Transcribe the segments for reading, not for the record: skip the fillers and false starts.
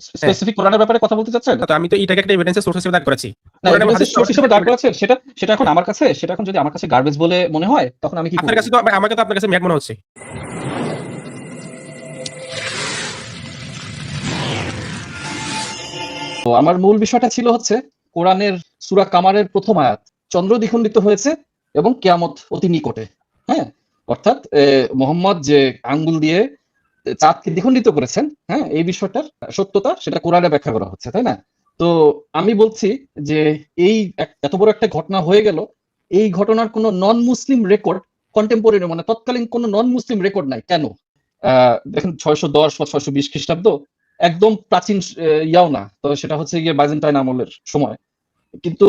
হ্যাঁ, স্পেসিফিক কোরআনের ব্যাপারে কথা বলতে চাচ্ছেন? তো আমি তো এটাকে একটা এভিডেন্সের সোর্স হিসেবে দাগ করেছি। না, কোরআন এবং এভিডেন্সের হাদিস সোর্স হিসেবে দাঁড় করাচ্ছেন, সেটা এখন আমার কাছে, সেটা এখন যদি আমার কাছে গার্বেজ বলে মনে হয় তখন আমি কি আপনার করব? কাছে তো, আমাকে তো আপনার কাছে ম্যাক মনে হচ্ছে। তো আমার মূল বিষয়টা ছিল হচ্ছে কোরআনের সূরা কামারের প্রথম আয়াত, চন্দ্র দ্বিখণ্ডিত হয়েছে এবং কিয়ামত অতি নিকটে। হ্যাঁ, অর্থাৎ মোহাম্মদ যে আঙ্গুল দিয়ে চাঁদকে দ্বিখণ্ডিত করেছেন, হ্যাঁ, এই বিষয়টার সত্যতা সেটা কোরআনে ব্যাখ্যা করা হচ্ছে, তাই না? তো আমি বলছি যে এই এত বড় একটা ঘটনা হয়ে গেল, এই ঘটনার কোনো নন মুসলিম রেকর্ড কন্টেম্পোরারি মানে তৎকালীন কোনো নন মুসলিম রেকর্ড নাই। কেন? দেখেন 610 বা 620 খ্রিস্টাব্দ একদম প্রাচীন ইয়াও না, তো সেটা হচ্ছে গিয়ে বাইজেন্টাইন আমলের সময়। কিন্তু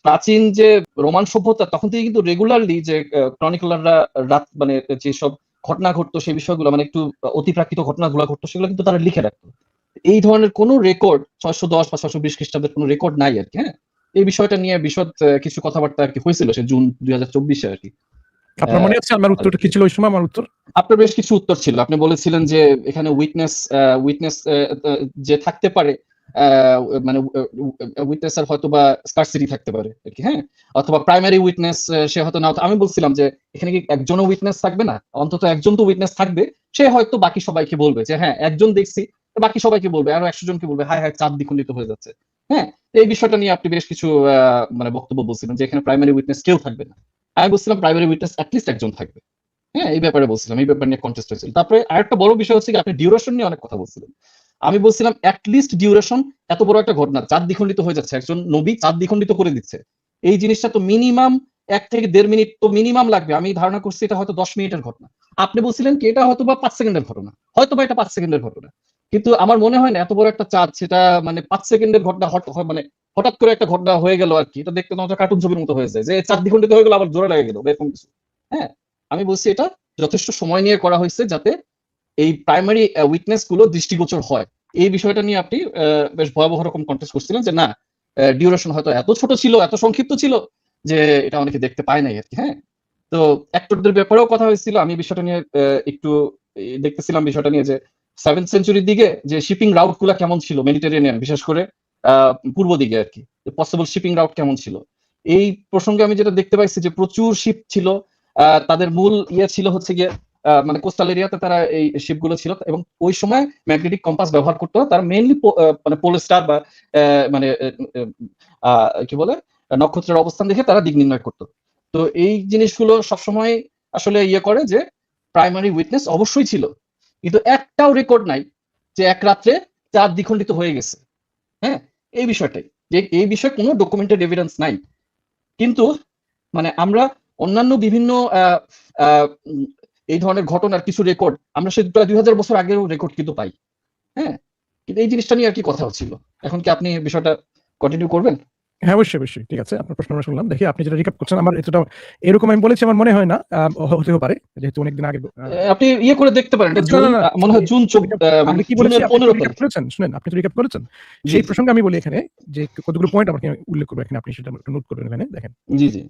প্রাচীন যে রোমান সভ্যতা তখন থেকে কিন্তু রেগুলারলি যে ক্রনিকলাররা রাত মানে যেসব ঘটনা ঘটতো সেই বিষয়গুলো মানে একটু অতিপ্রাকৃত ঘটনাগুলো ঘটতো সেগুলো কিন্তু তারা লিখে রাখতো। এই ধরনের কোনো রেকর্ড 610 বা 620 খ্রিস্টাব্দের কোনো রেকর্ড নাই আর কি। হ্যাঁ, এই বিষয়টা নিয়ে বিশদ কিছু কথাবার্তা আর কি হয়েছিল সে জুন 2024 আর কি। আপনার মনে আছে আমার উত্তরটা কি ছিল ওই সময়? আমার উত্তর, আপনার বেশ কিছু উত্তর ছিল। আপনি বলেছিলেন যে এখানে উইটনেস যে থাকতে পারে, মানে উইটনেসের হয়তো বা স্কারসিটি থাকতে পারে আর কি। হ্যাঁ, অথবা প্রাইমারি উইটনেস সে হয়তো না। আমি বলছিলাম যে এখানে কি একজনও উইটনেস থাকবে না, অন্তত একজন তো উইটনেস থাকবে, সে হয়তো বাকি সবাইকে বলবে যে হ্যাঁ একজন দেখছি, বাকি সবাইকে বলবে, আরো 100 জনকে বলবে হায় হায় চাঁদ দ্বিখণ্ডিত হয়ে যাচ্ছে। হ্যাঁ, এই বিষয়টা নিয়ে আপনি বেশ কিছু মানে বক্তব্য বলছিলেন যে এখানে প্রাইমারি উইটনেস কেউ থাকবে না। আমি বলছিলাম প্রাইমারি উইটনেস অ্যাটলিস্ট একজন থাকবে। হ্যাঁ, এই ব্যাপারে বলছিলাম, এই ব্যাপার নিয়ে কন্টেস্ট হয়েছিল। তারপরে আরেকটা বড় বিষয় হচ্ছে কি আপনি ডিউরেশন নিয়ে অনেক কথা বলছিলেন। আমি বলছিলাম অ্যাটলিস্ট ডিউরেশন, এত বড় একটা ঘটনা চাঁদ দ্বিখণ্ডিত হয়ে যাচ্ছে, একজন নবী চাঁদ দ্বিখণ্ডিত করে দিচ্ছে, এই জিনিসটা তো মিনিমাম 1 থেকে 1.5 মিনিট তো মিনিমাম লাগবে। আমি ধারণা করছি এটা হয়তো 10 মিনিটের ঘটনা। আপনি বলছিলেন কি এটা হয়তো বা 5 সেকেন্ডের ঘটনা, হয়তো বা এটা 5 সেকেন্ডের ঘটনা। কিন্তু আমার মনে হয় না এত বড় একটা চাঁদ সেটা মানে 5 সেকেন্ডের ঘটনা মানে হঠাৎ করে একটা ঘটনা হয়ে গেল আর কি। এটা দেখতে তো কার্টুন ছবির মতো হয়ে যায় যে চাঁদ দ্বিখণ্ডিত হয়ে গেল আবার জোরে লেগে গেল এরকম কিছু। হ্যাঁ, আমি বলছি এটা যথেষ্ট সময় নিয়ে করা হয়েছে যাতে এই প্রাইমারি উইটনেস গুলো দৃষ্টিগোচর হয়। এই বিষয়টা নিয়ে আপনি বেশ ভয়াবহ রকম কন্টেস্ট করছিলেন যে না, ডিউরেশন হয়তো এত ছোট ছিল, এত সংক্ষিপ্ত ছিল যে এটা অনেকে দেখতে পায় নাই আর কি। হ্যাঁ, তো অ্যাক্টরদের ব্যাপারেও কথা হয়েছিল। আমি বিষয়টা নিয়ে একটু দেখতেছিলাম বিষয়টা নিয়ে যে 7th সেঞ্চুরির দিকে যে শিপিং রাউট গুলা কেমন ছিল মেডিটেরেনিয়ান, বিশেষ করে পূর্ব দিকে আর কি, পসিবল শিপিং রাউট কেমন ছিল। এই প্রসঙ্গে আমি যেটা দেখতে পাইছি যে প্রচুর শিপ ছিল, তাদের মূল ইয়ে ছিল হচ্ছে গিয়ে মানে কোস্টাল এরিয়াতে তারা এই শিপগুলো ছিল এবং ওই সময় ম্যাগনেটিক কম্পাস ব্যবহার করতো। তারা মেইনলি মানে পোল স্টার বা মানে কি বলে নক্ষত্রের অবস্থান দেখে তারা দিক নির্ণয় করতো। তো এই জিনিসগুলো সবসময় আসলে ইয়ে করে যে প্রাইমারি উইটনেস অবশ্যই ছিল, কিন্তু একটাও রেকর্ড নাই যে এক রাত্রে চাঁদ দ্বিখণ্ডিত হয়ে গেছে। হ্যাঁ, এই বিষয়টাই যে এই বিষয়ে কোনো ডকুমেন্টেড এভিডেন্স নাই। কিন্তু মানে আমরা অন্যান্য বিভিন্ন এই ধরনের ঘটনার কিছু রেকর্ড আমরা সে প্রায় 2000 বছর আগেও রেকর্ড কিন্তু পাই। হ্যাঁ, কিন্তু এই জিনিসটা নিয়ে আর কি কথা হচ্ছিল। এখন কি আপনি বিষয়টা কন্টিনিউ করবেন? হ্যাঁ অবশ্যই অবশ্যই, ঠিক আছে। আপনার প্রশ্ন আমরা শুনলাম। দেখি আপনি যেটা রিক্যাপ করছেন আমার এতটা এরকম আমি বলেছি আমার মনে হয় না, হতেও পারে যেহেতু অনেকদিন আগে। আপনি ইয়ে করে দেখতে পারেন, এটা জুন, মনে হয় জুন মানে আমি কি বলেছি জুনের আপনি 15 রিক্যাপ তারিখ। করেছেন? শুনেন, আপনি তো রিক্যাপ করেছেন। জি সেই জি প্রসঙ্গে আমি বলি এখানে যে কতগুলো পয়েন্ট আমাকে উল্লেখ করবো এখানে, আপনি সেটা একটু নোট করবেন। এখানে দেখেন জি জি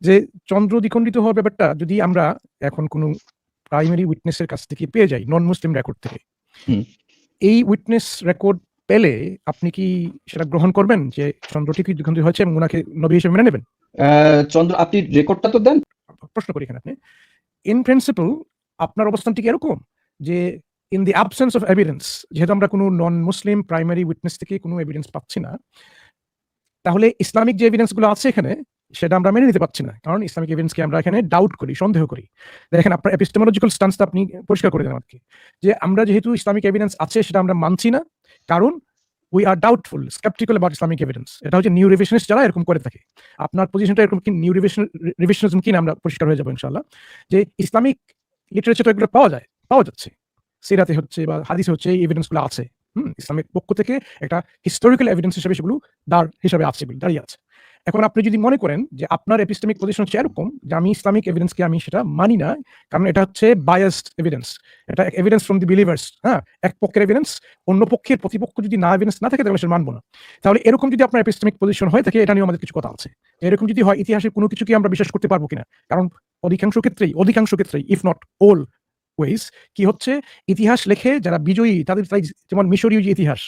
যে চন্দ্র দ্বিখণ্ডিত হওয়ার ব্যাপারটা যদি আমরা এখন কোনো প্রাইমারি উইটনেসের কাছ থেকে পেয়ে যাই, নন মুসলিম রেকর্ড থেকে, হুম। এই উইটনেস রেকর্ড পেলে আপনি কি সেটা গ্রহণ করবেন যে চন্দ্রটি কি দ্বিখণ্ডিত হয়েছে এবং ওনাকে নবী হিসেবে মেনে নেবেন? চন্দ্র আপনি রেকর্ডটা তো দেন। প্রশ্ন করি এখানে আপনি, ইন প্রিন্সিপল আপনার অবস্থানটি কি এরকম যে in the absence of evidence, যেহেতু আমরা কোনো নন মুসলিম প্রাইমারি উইটনেস থেকে কোনো এভিডেন্স পাচ্ছি না, তাহলে ইসলামিক যে এভিডেন্স গুলো আছে এখানে সেটা আমরা মেনে নিতে পারছি না, কারণ ইসলামিক এভিডেন্সকে আমরা এখানে ডাউট করি, সন্দেহ করি। দেখেন আপনার এপিস্টেমোলজিক্যাল স্ট্যান্সটা আপনি পরিষ্কার করে দেন আমাকে, যে আমরা যেহেতু ইসলামিক এভিডেন্স আছে সেটা আমরা মানছি না, কারণ we are doubtful, sceptical about Islamic evidence. এটা হচ্ছে নিউ রিভিশনিস্ট যারা এরকম করে থাকে। আপনার পজিশনটা এরকম কি নিউ রিভিশনিজম কিনা আমরা পরিষ্কার হয়ে যাবো ইনশাআল্লাহ। যে ইসলামিক লিটারেচার তো এগুলো পাওয়া যাচ্ছে, সিরাতে হচ্ছে বা হাদিসে হচ্ছে, এই এভিডেন্স গুলো আছে। ইসলামিক পক্ষ থেকে একটা হিস্টোরিক্যাল এভিডেন্স হিসেবে সেগুলো হিসাবে আছে, দাঁড়িয়ে আছে। এখন আপনি যদি মনে করেন যে আপনার এপিস্টেমিক পজিশন হচ্ছে এরকম যে আমি ইসলামিক এভিডেন্সকে আমি সেটা মানি না, কারণ এটা হচ্ছে বায়াসড এভিডেন্স, এটা এভিডেন্স ফ্রম দি বিলিভার্স, হ্যাঁ, এক পক্ষের এভিডেন্স, অন্য পক্ষের প্রতিপক্ষ যদি না এভিডেন্স না থাকে তাহলে সেটা মানবো না। তাহলে এরকম যদি আপনার এপিস্টেমিক পজিশন হয়ে থাকে, এটা নিয়ে আমাদের কিছু কথা আছে। এরকম যদি হয়, ইতিহাসের কোনো কিছুকে আমরা বিশ্বাস করতে পারবো কিনা, কারণ অধিকাংশ ক্ষেত্রেই ইফ নট অল ওয়েজ কি হচ্ছে, ইতিহাস লেখে যারা বিজয়ী তাদের তাই, যেমন মিশরীয় যে ইতিহাস,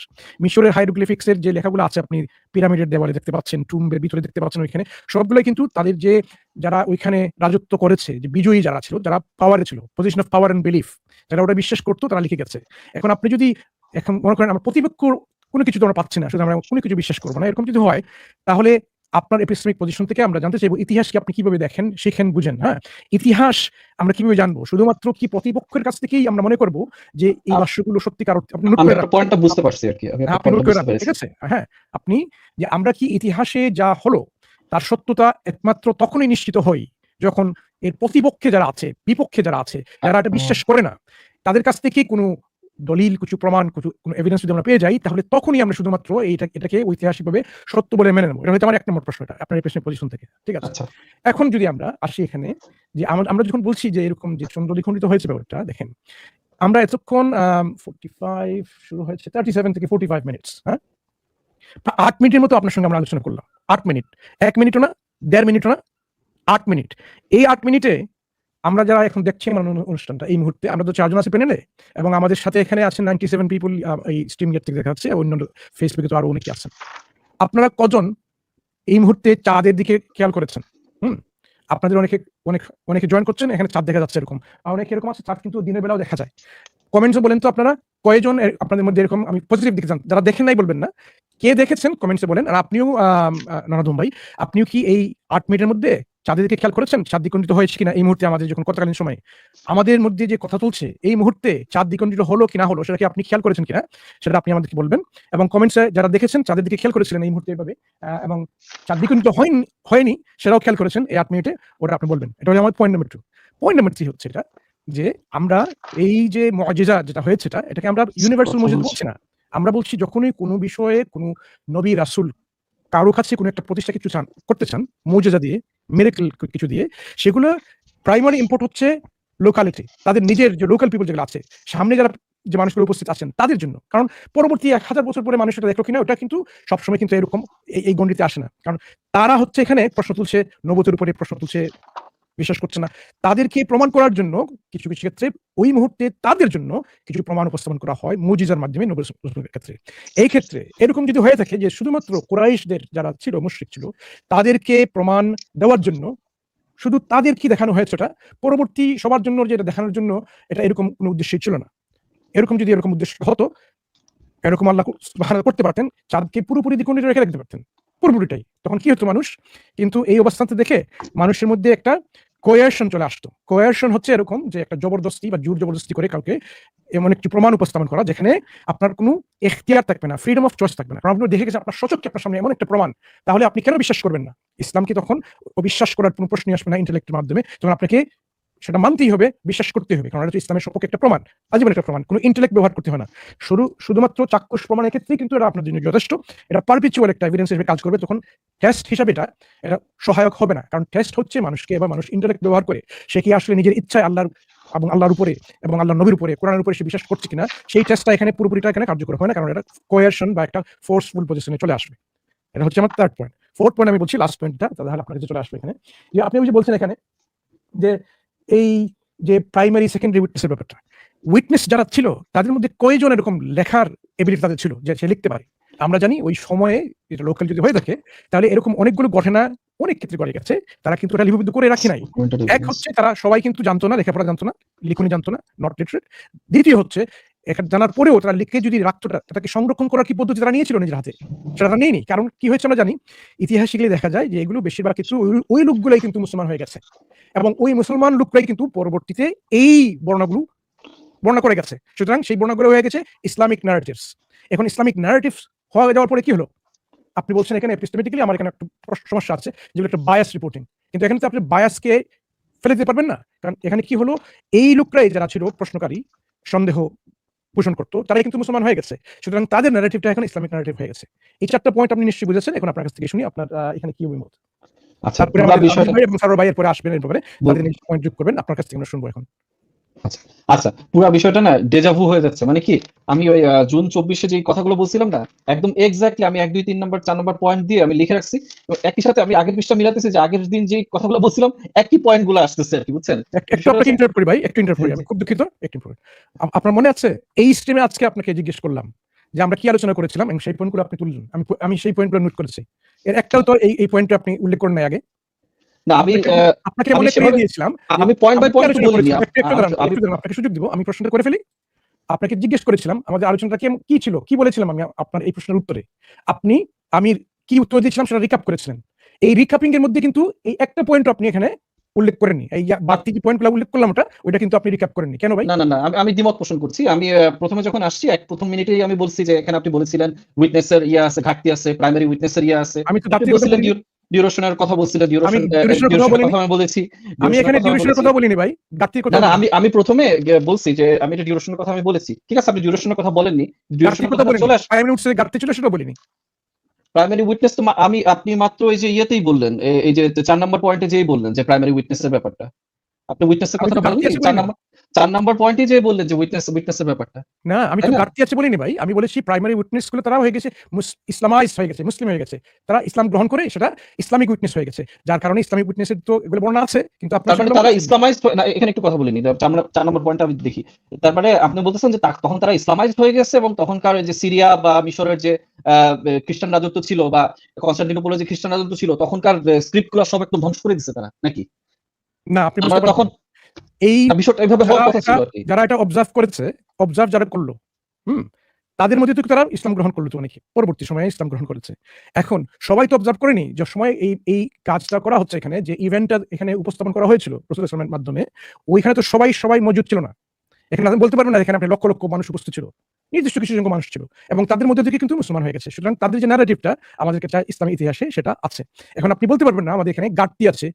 মিশরের হাইরোগ্লিফিক্সের যে লেখাগুলো আছে আপনি পিরামিডের দেওয়ালে দেখতে পাচ্ছেন, টুম্বের ভিতরে দেখতে পাচ্ছেন, ওইখানে সবগুলোই কিন্তু তাদের যে যারা ওইখানে রাজত্ব করেছে, যে বিজয়ী যারা ছিল, যারা পাওয়ারে ছিল, position of power and belief, যারা ওটা বিশ্বাস করতো তারা লিখে গেছে। এখন আপনি যদি এখন মনে করেন আমরা প্রতিপক্ষ কোনো কিছু তো আমরা পাচ্ছি না, শুধু আমরা কোনো কিছু বিশ্বাস করবো না, এরকম যদি হয় তাহলে আপনার এপিস্টেমিক পজিশন থেকে আমরা জানতে চাইবো ইতিহাসকে আপনি কিভাবে দেখেন, শিখেন, বুঝেন। হ্যাঁ, ইতিহাস আমরা কিভাবে জানবো? শুধুমাত্র কি প্রতিপক্ষের কাছ থেকেই আমরা মনে করবো যে এই ভাষ্যগুলো সত্যিকার অর্থে? আপনি নোট আমি করে আপনার রাখবেন, পয়েন্টটা বুঝতে পারছি আর কি, আমি আপনার আপনি নোট পয়েন্টটা করে বুঝতে রাখবেন, ঠিক পেরেছি। আছে? হ্যাঁ, আপনি যে আমরা কি ইতিহাসে যা হলো তার সত্যতা একমাত্র তখনই নিশ্চিত হই যখন এর প্রতিপক্ষে যারা আছে, বিপক্ষে যারা আছে, যারা এটা বিশ্বাস করে না, তাদের কাছ থেকে কোনো দলিল, কিছু প্রমাণ, কোনো এভিডেন্স যদি আমরা পেয়ে যাই, তাহলে তখনই আমরা শুধুমাত্র এটাকে ঐতিহাসিকভাবে সত্য বলে মেনে নেবো। এটা হয়তো আমার ১ নম্বর প্রশ্ন, এটা আপনার এপিস্টেমিক পজিশন থেকে, ঠিক আছে? আচ্ছা, এখন যদি আমরা আসি এখানে, যে আমরা যখন বলছি যে এরকম যে চন্দ্র দ্বিখণ্ডিত হয়েছে ব্যাপারটা, দেখেন আমরা এতক্ষণ 45 শুরু হয়েছে, 37 থেকে 45 মিনিটস, হ্যাঁ, 8 মিনিটের মতো আপনার সঙ্গে আমরা আলোচনা করলাম। 8 মিনিট, 1 মিনিটও না, 1.5 মিনিটও না, 8 মিনিট। এই 8 মিনিটে আমরা যারা এখন দেখছি আমার অনুষ্ঠানটা, এই মুহূর্তে আমরা তো 4 জন আছি প্যানেলে, এবং আমাদের সাথে এখানে আছেন 97 পিপল, এই স্ট্রিম গেট থেকে দেখা যাচ্ছে, অন্য ফেসবুকে তো আরো অনেকে আছেন। আপনারা কজন এই মুহূর্তে চাঁদের দিকে খেয়াল করেছেন? আপনাদের অনেকে জয়েন করছেন, এখানে চাঁদ দেখা যাচ্ছে এরকম। অনেকে এরকম আছে চাঁদ কিন্তু দিনের বেলাও দেখা যায়। কমেন্টসে বলেন তো আপনারা কয়জন আপনাদের মধ্যে এরকম, আমি পজিটিভ দিকে যান, যারা দেখেন নাই বলবেন না, কে দেখেছেন কমেন্টসে বলেন। আর আপনিও নানাদুম ভাই, আপনিও কি এই 8 মিনিটের মধ্যে চাঁদের দিকে খেয়াল করেছেন? চাঁদ দ্বিখণ্ডিত হয়েছে কিনা এই মুহূর্তে, আমাদের যখন কথাকালীন সময় আমাদের মধ্যে যে কথা চলছে, এই মুহূর্তে চাঁদ দ্বিখণ্ডিত হলো কি না হলো, সেটা কি আপনি খেয়াল করেছেন কিনা, সেটা আপনি আমাদেরকে বলবেন। এবং কমেন্টসে যারা দেখেছেন চাঁদের দিকে খেয়াল করেছিলেন এই মুহূর্তে এভাবে, এবং চাঁদ দ্বিখণ্ডিত হয়নি সেটাও খেয়াল করেছেন এই 8 মিনিটে, ওটা আপনি বলবেন। এটা হলো আমার পয়েন্ট নাম্বার 2। পয়েন্ট নাম্বার 3 হচ্ছে এটা, যে আমরা এই যে মুআজিজা যেটা হয়েছে, এটাকে আমরা ইউনিভার্সাল মুআজিজা বলছি না। আমরা বলছি যখনই কোনো বিষয়ে কোনো নবী রাসূল কারো কাছে কোনো একটা প্রতিষ্ঠা কিছু করতে চান, মুআজিজা দিয়ে, মিরাকল কিছু দিয়ে, সেগুলো প্রাইমারি ইম্পোর্ট হচ্ছে লোকালিটি, তাদের নিজের যে লোকাল পিপল যেগুলো আছে, সামনে যারা যে মানুষগুলো উপস্থিত আছেন তাদের জন্য। কারণ পরবর্তী 1000 বছর পরে মানুষ এটা দেখলো কিনা, ওটা কিন্তু সবসময় কিন্তু এরকম এই গণ্ডিতে আসে না। কারণ তারা হচ্ছে এখানে প্রশ্ন তুলছে, নবুয়তের উপরে প্রশ্ন তুলছে, বিশ্বাস করছে না। তাদেরকে প্রমাণ করার জন্য কিছু ক্ষেত্রে ওই মুহূর্তে তাদের জন্য কিছু প্রমাণ উপস্থাপন করা হয় মুজিজার মাধ্যমে নবী রাসূলের ক্ষেত্রে। এই ক্ষেত্রে এরকম যদি হয়ে থাকে যে শুধুমাত্র কুরাইশদের যারা ছিল, মুশরিক ছিল, তাদেরকে প্রমাণ দেওয়ার জন্য শুধু তাদেরকে দেখানো হয়েছে, ওটা পরবর্তী সবার জন্য যেটা দেখানোর জন্য, এটা এরকম কোনো উদ্দেশ্যই ছিল না। এরকম যদি এরকম উদ্দেশ্য হতো, এরকম আল্লাহ সুবহানাহু করতে পারতেন, চাঁদকে পুরোপুরি দ্বিখণ্ডিত রেখে রাখতে পারতেন, পুরোপুরিটাই। তখন কি হতো মানুষ? কিন্তু এই অবস্থানটা দেখে মানুষের মধ্যে একটা কোয়ারশন চলে আসতো। কোয়ারশন হচ্ছে এরকম যে একটা জবরদস্তি বা জোর জবরদস্তি করে কাউকে এমন একটি প্রমাণ উপস্থাপন করা যেখানে আপনার কোনো এখতিয়ার থাকবে না, ফ্রিডম অফ চয়েস থাকবে না। কারণ আপনি দেখে গেছেন আপনার সচক্ষে আপনার সামনে এমন একটা প্রমাণ, তাহলে আপনি কেন বিশ্বাস করবেন না? ইসলামকে তখন অবিশ্বাস করার কোনো প্রশ্নই আসবে না ইন্টেলেক্টের মাধ্যমে, তখন আপনাকে সেটা মানতেই হবে, বিশ্বাস করতে হবে, কারণ এটা ইসলামের সপক্ষে একটা প্রমাণ, আজীবন একটা প্রমাণ, কোনো ইন্টেলেক্ট ব্যবহার করতে হয় না। শুধুমাত্র চাক্ষুষ প্রমাণের ক্ষেত্রেই কিন্তু এটা আপনার জন্য যথেষ্ট। এটা পারপিচুয়াল একটা এভিডেন্স হিসেবে কাজ করবে, তখন টেস্ট হিসাবে এটা সহায়ক হবে না। কারণ টেস্ট হচ্ছে মানুষকে, এবার মানুষ ইন্টেলেক্ট ব্যবহার করে সে কি আসলে নিজের ইচ্ছায় আল্লাহর উপরে এবং আল্লাহর নবীর উপরে, কোরআনের উপরে সে বিশ্বাস করছে কিনা, সেই টেস্টটা এখানে পুরোপুরিটা এখানে কার্যকর হয় না, কারণ এটা কোয়ারশন বা একটা ফোর্সফুল পজিশনে চলে আসবে। এটা হচ্ছে আমার 3rd পয়েন্ট। 4th পয়েন্ট আমি বলছি, লাস্ট পয়েন্টটা, তাহলে আপনার কাছে চলে আসবে এখানে, যে আপনি যে বলছেন এখানে যে এই যে প্রাইমারি সেকেন্ডারি উইটনেসের ব্যাপারটা, উইটনেস যারা ছিল তাদের মধ্যে কয়জন এরকম লেখার এবিলিটি তাদের ছিল যে সে লিখতে পারে? আমরা জানি ওই সময়ে এটা লোকাল যদি হয়ে থাকে, তাহলে এরকম অনেকগুলো ঘটনা অনেক ক্ষেত্রে ঘটে গেছে, তারা কিন্তু এটা লিপিবদ্ধ করে রাখে নাই। এক হচ্ছে তারা সবাই কিন্তু জানতো না, লেখাপড়া জানতো না, লিখনি জানতো না, নট লিটারেট। দ্বিতীয় হচ্ছে এটা জানার পরেও তারা লিখে যদি রাখতো, তাকে সংরক্ষণ করার কি পদ্ধতি তারা নিয়েছিল নিজের হাতে? সেটা তারা নেয়নি। কারণ কি হয়েছে আমরা জানি, ইতিহাসিকলি দেখা যায় যে এগুলো বেশিরভাগ ক্ষেত্রে ওই লোকগুলাই কিন্তু মুসলমান হয়ে গেছে, এবং ওই মুসলমান লোকরাই কিন্তু পরবর্তীতে এই বর্ণনা করে গেছে। সুতরাং সেই বর্ণনাগুলো হয়ে গেছে ইসলামিক ন্যারেটিভস। এখন ইসলামিক ন্যারেটিভস হয়ে যাওয়ার পরে কি হলো? আপনি বলছেন এখানে এপিস্টেমেটিক্যালি আমার এখানে একটা সমস্যা আছে, যেগুলো একটা বায়াস রিপোর্টিং। কিন্তু এখানে তো আপনি বায়াসকে ফেলে দিতে পারবেন না, কারণ এখানে কি হলো, এই লোকরাই যারা ছিল প্রশ্নকারী, সন্দেহ পোষণ করতো, তারাই কিন্তু মুসলমান হয়ে গেছে। সুতরাং তাদের ন্যারেটিভটা এখন ইসলামিক ন্যারেটিভ হয়ে গেছে। এই 4টা পয়েন্ট আপনি নিশ্চয়ই বুঝেছেন। এখন আপনার কাছ থেকে শুনি আপনার এখানে কি অভিমত। আচ্ছা, তারপরে পুরো বিষয়টা ভাই এবং সারোয়ার ভাইয়ের পরে আসবেন, এর ব্যাপারে তাদের নিজ পয়েন্ট যোগ করবেন, আপনার কাছ থেকে আমরা শুনবো এখন। আচ্ছা, পুরা বিষয়টা না ডেজাভু হয়ে যাচ্ছে। মানে কি, আমি ওই জুন 24-এ যে কথাগুলো বলছিলাম না, একদম এক্স্যাক্টলি আমি 1 2 3 নাম্বার 4 নাম্বার পয়েন্ট দিয়ে আমি লিখে রাখছি। এবং একই সাথে আমি আগের পৃষ্ঠা মিলাতেছি যে আগের দিন যে কথাগুলো বলছিলাম একই পয়েন্ট গুলো আসতেছে আর কি, বুঝছেন? একটু বিষয়টা আপনাকে হচ্ছে ইন্টারাপ্ট করি ভাই, একটু ইন্টারাপ্ট করি, জি, আমি জি। খুব দুঃখিত, একটু interrupt করি। আপনার মনে আছে এই স্ট্রিমে আজকে আপনাকে জিজ্ঞেস করলাম যে আমরা কি আলোচনা করেছিলাম এবং সেই পয়েন্টগুলো আপনি তুললেন। আমি সেই পয়েন্টগুলো নোট করেছি। এর একটাও তো এই পয়েন্টটা আপনি উল্লেখ করেন নাই আগে। না আমি আপনাকে আপনাকে আমি মনে করিয়ে সেভাবে দিয়েছিলাম যে আমি পয়েন্ট বাই আমরা কি পয়েন্ট তো আলোচনা বলিনি। করেছিলাম। একটু দাঁড়ান, আমি একটু দাঁড়ান, আপনাকে সুযোগ দিব। আমি প্রশ্নটা করে ফেলি। আপনাকে জিজ্ঞেস করেছিলাম আমাদের আলোচনাটা কি ছিল? কি বলেছিলাম আমি আপনার এই প্রশ্নের উত্তরে? আপনি আমি কি উত্তর দিয়েছিলাম সেটা রিক্যাপ করেছিলেন। এই রিক্যাপিং এর মধ্যে কিন্তু এই একটা পয়েন্ট আপনি এখানে উল্লেখ করেননি। এই বাড়তি যে পয়েন্টগুলো উল্লেখ করলাম ওটা কিন্তু আপনি রিক্যাপ করেননি। কেন ভাই? না, আমি দ্বিমত পোষণ করছি। আমি প্রথমে যখন আসছি প্রথম মিনিটেই আমি বলছি যে এখানে আপনি বলেছিলেন উইটনেস এর ইয়ে আছে, ঘাটতি আছে, প্রাইমারি উইটনেস এর ইয়ে আছে। আমি তো আপনি ঘাটতির কথা বলছিলেন বলিনি। ডিউরেশনের কথা বলছিলেন, আমি ডিউরেশনের কথা বলিনি। কথা আমি বলেছি, আমি ডিউরেশনের এখানে কথা আমি ডিউরেশনের বলেছি। কথা বলিনি ভাই। ঘাটতির কথা না, বলিনি। আমি প্রথমে বলছি যে আমি এটা ডিউরেশনের কথা আমি বলেছি। ঠিক আছে, আপনি ডিউরেশনের কথা বলেননি। ঘাটতির ডিউরেশনের কথা কথাটা বলিনি। চলে আস। প্রাইমারি উইটনেস এর ঘাটতি ছিল সেটা বলিনি। প্রাইমারি উইটনেস তো আপনি মাত্র এই যে ইয়েতেই বললেন, এই যে 4 নাম্বার পয়েন্টে যেই বললেন যে প্রাইমারি উইটনেস এর ব্যাপারটা। আপনি উইটনেস এর আমি তো কথাটা ঘাটতি বলেননি? আছে 4 বলিনি। নাম্বার 4 নাম্বার পয়েন্টে যেয়ে বললেন যে উইটনেস এর ব্যাপারটা। না, আমি তাই তো না? ঘাটতি আছে বলিনি ভাই। আমি বলেছি প্রাইমারি উইটনেস গুলো তারা হয়ে গেছে ইসলামাইজড হয়ে গেছে, মুসলিম হয়ে গেছে। তারা ইসলাম গ্রহণ করে সেটা ইসলামিক উইটনেস হয়ে গেছে। যার কারণে ইসলামিক উইটনেস এর তো এগুলো বর্ণনা আছে কিন্তু আপনারা তার মানে সেগুলো তারা বলছেন না। ইসলামাইজড না, এখানে একটু কথা বলিনি। 4 নম্বর পয়েন্টটা আমি দেখি। তার মানে আপনি বলতেছেন যে তখন তারা ইসলামাইজড হয়ে গেছে এবং তখনকার যে সিরিয়া বা মিশরের যে খ্রিস্টান রাজত্ব ছিল বা কনস্টান্টিনোপলের যে খ্রিস্টান রাজত্ব ছিল তখনকার স্ক্রিপ্ট গুলো সব একদম ধ্বংস করে দিচ্ছে তারা, নাকি? না, আপনি আমরা বুঝতে পারছেন তখন না। এই বিষয়টা এভাবে যারা হওয়ার কথা এটা ছিল আর কি। যারা এটা অবজার্ভ করেছে, অবজার্ভ যারা করলো, হুম? তাদের মধ্যে থেকে তারা ইসলাম গ্রহণ করলো তো অনেকে। পরবর্তী সময়ে ইসলাম গ্রহণ করেছে। এখন সবাই তো অবজার্ভ করেনি যে সময় এই কাজটা করা হচ্ছে এখানে যে ইভেন্টটা এখানে উপস্থাপন করা হয়েছিল রাসূলুল্লাহ সাল্লাল্লাহু আলাইহি ওয়াসাল্লামের মাধ্যমে। ওইখানে তো সবাই মজুদ ছিল না। এখানে আপনি বলতে পারবেন না এখানে আপনি লক্ষ লক্ষ মানুষ উপস্থিত ছিল। নির্দিষ্ট কিছু সংখ্যক মানুষ ছিল এবং তাদের মধ্যে থেকে কিন্তু মুসলমান হয়ে গেছে। সুতরাং তাদের যে ন্যারেটিভটা আমাদের কাছে ইসলামী ইতিহাসে সেটা আছে। এখন আপনি বলতে পারবেন না আমাদের এখানে ঘাটতি আছে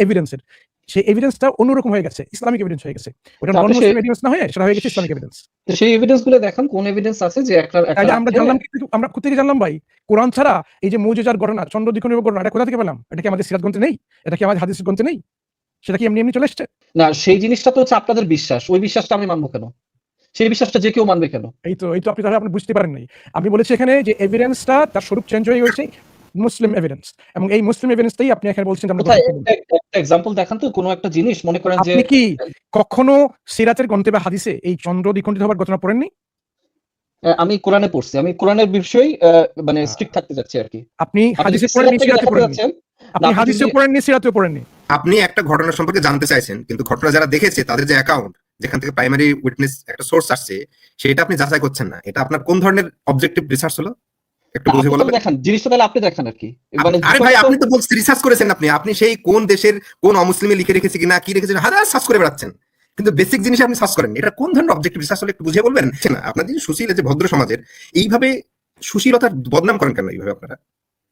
এভিডেন্সের। সেই এভিডেন্সটা অন্যরকম হয়ে গেছে। ইসলামিক এভিডেন্স হয়ে গেছে। ওটা তো নন আপনি মুসলিম এভিডেন্স না হয়ে সেটা হয়ে গেছে ইসলামিক এভিডেন্স। সেই এভিডেন্স গুলো দেখান, কোন এভিডেন্স আছে যে একটা তাইলে আমরা রাত্রে জানলাম কিন্তু আমরা কোথা থেকে জানলাম ভাই? কোরআন ছাড়া এই যে মুজিজার ঘটনা, চন্দ্র দ্বিখণ্ডের ঘটনা এটা কোথা থেকে পেলাম? এটা কি আমাদের সিরাত গ্রন্থে নেই? এটা কি আমাদের হাদিস গ্রন্থে নেই? সেটা কি এমনি চলে এসছে? না, সেই জিনিসটা তো হচ্ছে আপনাদের বিশ্বাস। ওই বিশ্বাসটা আমি মানবো কেন? সেই বিশ্বাসটা যে কেউ মানবে কেন? এই তো আপনি তাহলে আপনি বুঝতে পারেন নাই। আমি বলেছি এখানে যে এভিডেন্সটা তার স্বরূপ চেঞ্জ হয়ে গেছে মুসলিম এভিডেন্স এবং এই মুসলিম এভিডেন্সটাই আপনি এখানে বলছেন যে আমরা কোথায় গ্রহণ করব। একটা এক্সাম্পল দেখান তো, কোনো একটা জিনিস মনে করেন যে আপনি কি কখনো সিরাতের গ্রন্থে বা হাদিসে এই চন্দ্র দ্বিখণ্ডিত হবার ঘটনা পড়েননি? আমি কোরআনে পড়ছি। আমি কোরআনের বিষয়ে মানে আ স্ট্রিক্ট থাকতে চাচ্ছি আরকি। আপনি আপনি হাদিসে যদি সিরাত পড়েননি, থেকে সিরাতে দেখাতে পড়েননি। যাচ্ছেন, না আপনি আপনি যদি হাদিসেও পড়েননি, সিরাতেও পড়েননি। আপনি একটা ঘটনা সম্পর্কে জানতে চাইছেন কিন্তু ঘটনা যারা দেখেছে তাদের যে অ্যাকাউন্ট যেখান থেকে প্রাইমারি উইটনেস একটা সোর্স আসছে সেটা আপনি যাচাই করছেন না। এটা আপনার কোন ধরনের অবজেক্টিভ রিসার্চ হলো একটু বুঝে আপনি তাহলে বলবেন। দেখান, জিনিসটা তাহলে আপনি দেখান আরকি। মানে আরে ভাই বিষয়টা তো আপনি তো বলছেন রিসার্চ করেছেন, আপনি সেই কোন দেশের কোন অমুসলিমে লিখে রেখেছে কিনা কি রেখেছেন হাজার সার্চ করে বেড়াচ্ছেন কিন্তু বেসিক জিনিস আপনি সার্চ করেন। এটা কোন ধরনের অবজেক্টিভ রিসার্চ হলো একটু বুঝিয়ে বলবেন না? আপনাদের যে সুশীল যে ভদ্র সমাজের এইভাবে সুশীলতার বদনাম করেন কেন এইভাবে আপনারা?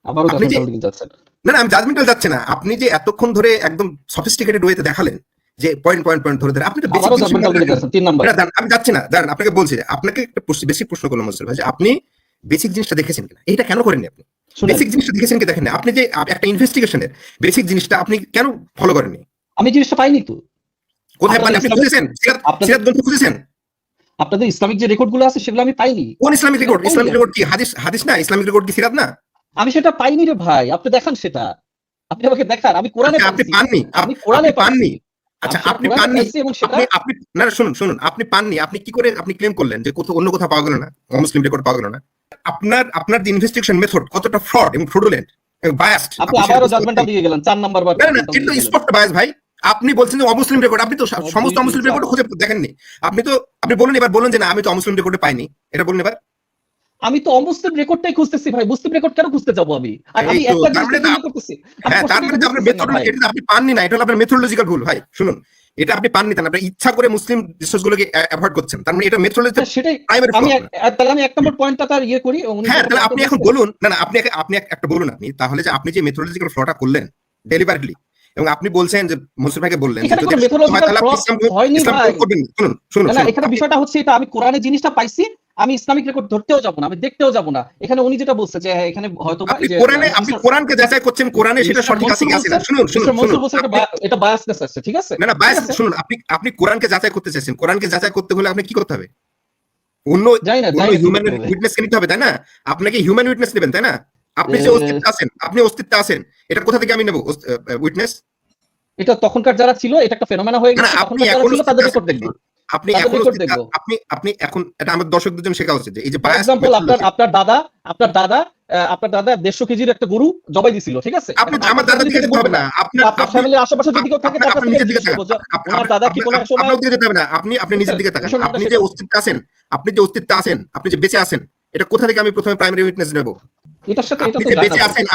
আবারও আপনি যে জাজমেন্টাল দিকে যাচ্ছেন। না আমি জাজমেন্টাল যাচ্ছে না, আপনি যে এতক্ষণ ধরে একদম সফিস্টিকেটেড ওয়েতে দেখালেন যে পয়েন্ট ধরে ধরে আপনি তো বেসিক আবারও জাজমেন্টাল দিকে যাচ্ছেন 3 নাম্বার। আমি যাচ্ছি না, দাঁড়ান আপনাকে বলছি যে আপনাকে একটা বেসিক প্রশ্ন করলাম মনসুর ভাই যে আপনি বেসিক জিনিসটা দেখেছেন কিনা, এটা কেন করেননি আপনি? শুনেন, বেসিক জিনিসটা দেখেছেন কি দেখেন না? আপনি যে একটা ইনভেস্টিগেশনের বেসিক জিনিসটা আপনি কেন ফলো করেননি? আমি জিনিসটা পাইনি তো। কোথায় আপনাদের পান? আপনি ইসলামিক খুঁজেছেন আপনাদের সিরাত গ্রন্থ খুঁজেছেন? আপনাদের ইসলামিক যে রেকর্ড গুলো আছে সেগুলো আমি পাইনি। কোন ইসলামিক রেকর্ড? পাইনি ইসলামিক আমি। রেকর্ড কি হাদিস না? ইসলামিক রেকর্ড কি সিরাত না? আমি সেটা পাইনি রে ভাই। আপনি দেখান সেটা। আপনি আমাকে দেখান। আমি কোরআনে আপনি পাইছি। পাননি? আমি কোরআনে আপনি পাননি? পাইছি। আচ্ছা আমি সেটা আপনি কোরআনে পাননি, পাইছি এবং সেটা আপনি না শুনুন আপনি পাননি, আপনি কি করে আপনি ক্লেম করলেন যে কোথাও অন্য কোথাও পাওয়া গেল না, অমুসলিম রেকর্ড পাওয়া গেল না? আপনার যে ইনভেস্টিগেশন মেথড কতটা ফ্রড এবং ফ্রডুলেন্ট এবং বায়াসড আপনি আবারও জাজমেন্টাল দিয়ে গেলেন 4 নাম্বার বার। না এটা তো স্পষ্ট বায়াস ভাই। আপনি বলছেন যে অমুসলিম রেকর্ড, আপনি তো সমস্ত অমুসলিম রেকর্ড খুঁজে দেখেননি। আপনি বলুন এবার বলুন যে না আমি তো অমুসলিম রেকর্ডে পাইনি, এটা বলুন এবার। আমি তো অমুসলিম রেকর্ডটাই খুঁজতেছি ভাই। মুসলিম রেকর্ড কেন খুঁজতে যাব আমি? আর আমি এই তো একটা তার জিনিস মানে দেখে করতেছি। আমি হ্যাঁ তার কোশ্চেন মানে এটা আপনার বুঝতেছেন না ভাই। মেথডোলজি এটা আপনি পাননি না, এটা হলো আপনার মেথডোলজিক্যাল ভুল ভাই। শুনুন এটা আপনি পাননি, তার আপনি ইচ্ছা করে মুসলিম রিসোর্সগুলোকে অ্যাভয়েড করছেন, তার মানে এটা মেথডোলজি হ্যাঁ, সেটাই। প্রাইমারি আমি ফ্লট। তাহলে আমি 1 নম্বর পয়েন্টটা তার ইয়ে করি। হ্যাঁ তাহলে আপনি এখন বলুন না আপনি একটা বলুন আপনি তাহলে যে আপনি যে মেথডোলজিক্যাল ফ্লটা করলেন ডেলিভারেটলি এবং আপনি বলছেন যে মনসুর ভাইকে বললেন যে এখানে যদি কোনো মেথডোলজিক্যাল তাহলে আপনি ফ্ল হয়নি ইসলাম ভাই। প্রয়োগ করবেন। শুনুন না, এখানে বিষয়টা হচ্ছে এটা আমি কোরআনে জিনিসটা পাইছি। আমি ইসলামিক রেকর্ড ধরতেও যাব না, আমি দেখতেও যাব না। এখানে উনি যেটা বলছে যে হ্যাঁ, এখানে হয়তো বা আপনি কোরআনকে যাচাই করছেন, কোরআনে সেটা সঠিক আছে কি আছে না। শুনুন এটা বায়াসনেস আছে, ঠিক আছে? না বায়াস, শুনুন, আপনি কোরআনকে যাচাই করতে চাইছেন, কোরআনকে যাচাই করতে হলে আপনি কি করতে হবে? অন্য হিউম্যান উইটনেস নিতে হবে, তাই না? আপনাকে হিউম্যান উইটনেস নেবেন, তাই না? আপনি যে অস্তিত্বে আছেন, এটা কোথা থেকে আমি নেব উইটনেস? এটা তখনকার যারা ছিল, এটা একটা ফেনোমেনা হয়ে গেছে। আপনি এখন তাদের রেকর্ড দেখব, আপনি এখন এটা আমাদের দর্শকদের জন্য শেখা উচিত যে এই যে এক্সাম্পল, আপনার দাদা 150 কেজির একটা গরু জবাই দিছিল, ঠিক আছে? আপনি আমার দাদার দিকে যেতে হবে না, আপনার ফ্যামিলির আশেপাশে যদি কেউ থাকে, তার কাছে নিজের দিকে তাকান, ওনার দাদা কি কোনো সময় আপনার দিকে যেতে হবে না, আপনি নিজের দিকে তাকান। আপনি যে অস্তিত্বে আছেন, আপনি যে বেঁচে আছেন, এটা কোথা থেকে আমি প্রথমে প্রাইমারি উইটনেস নেব? এটার সাথে এটা আপনি তো যে বেঁচে আছেন,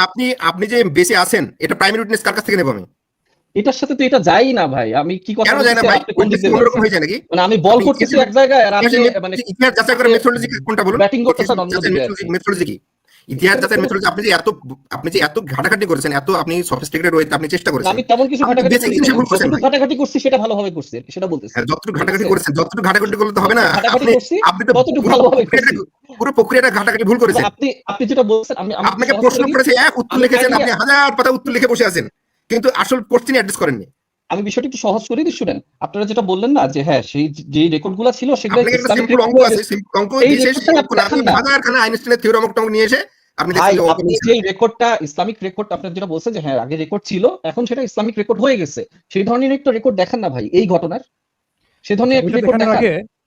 আপনি যে বেঁচে আছেন, এটা প্রাইমারি উইটনেস কার কাছ থেকে নেব আমি? এটার সাথে তো এটা যাই না ভাই। আমি কি কথা কেন যায় না ভাই? অন্যরকম হয়ে যায় নাকি? মানে আমি বল করতেছি এক জায়গায়, আর আপনি মানে ইতিহাস যাচাই করার মেথোডলজি কোনটা বলুন? ব্যাটিং করতেছেন অন্য দিকে। মেথোডলজি কি? ইতিহাস যাচাই মেথোডলজি আপনি যে এত ঘাটাঘাটি করেছেন, এত আপনি সফিস্টিকেটেড ওয়েতে আপনি চেষ্টা করেছেন। আমি তেমন কিছু ঘাটাঘাটি করছি, সেটা ভালোভাবে করছি, সেটা বলতেছি। যতটুকু ঘাটাঘাটি করেছেন, যতটুকু ঘাটাঘাটি করলে তো হবে না। আপনি তো কতটুকু ভালোভাবে করছি, পুরো প্রক্রিয়াটা ঘাটাঘাটি ভুল করেছেন। আপনি যেটা বলছেন, আমি আপনাকে প্রশ্ন করেছে, এক উত্তর লিখেছেন, আপনি হাজার পাতা উত্তর লিখে বসে আছেন, কিন্তু আসল কোশ্চেন অ্যাড্রেস করেননি। আমি বিষয়টা একটু সহজ করে দিই, শুনেন। আপনারা যেটা বললেন না যে হ্যাঁ, সেই যে রেকর্ডগুলো ছিল সেগুলো সিম্পল অঙ্ক আছে, অঙ্ক বিশেষ আপনি হাজারখানা আইনস্টাইনের থিওরাম টঙ্ক নিয়ে এসে আপনি আপনি যে রেকর্ডটা ইসলামিক রেকর্ড, আপনারা যেটা বলছেন যে হ্যাঁ আগে রেকর্ড ছিল, এখন সেটা ইসলামিক রেকর্ড হয়ে গেছে, সেই ধরনের একটা রেকর্ড দেখান না ভাই এই ঘটনার। সেই ধরনের একটা রেকর্ড দেখান।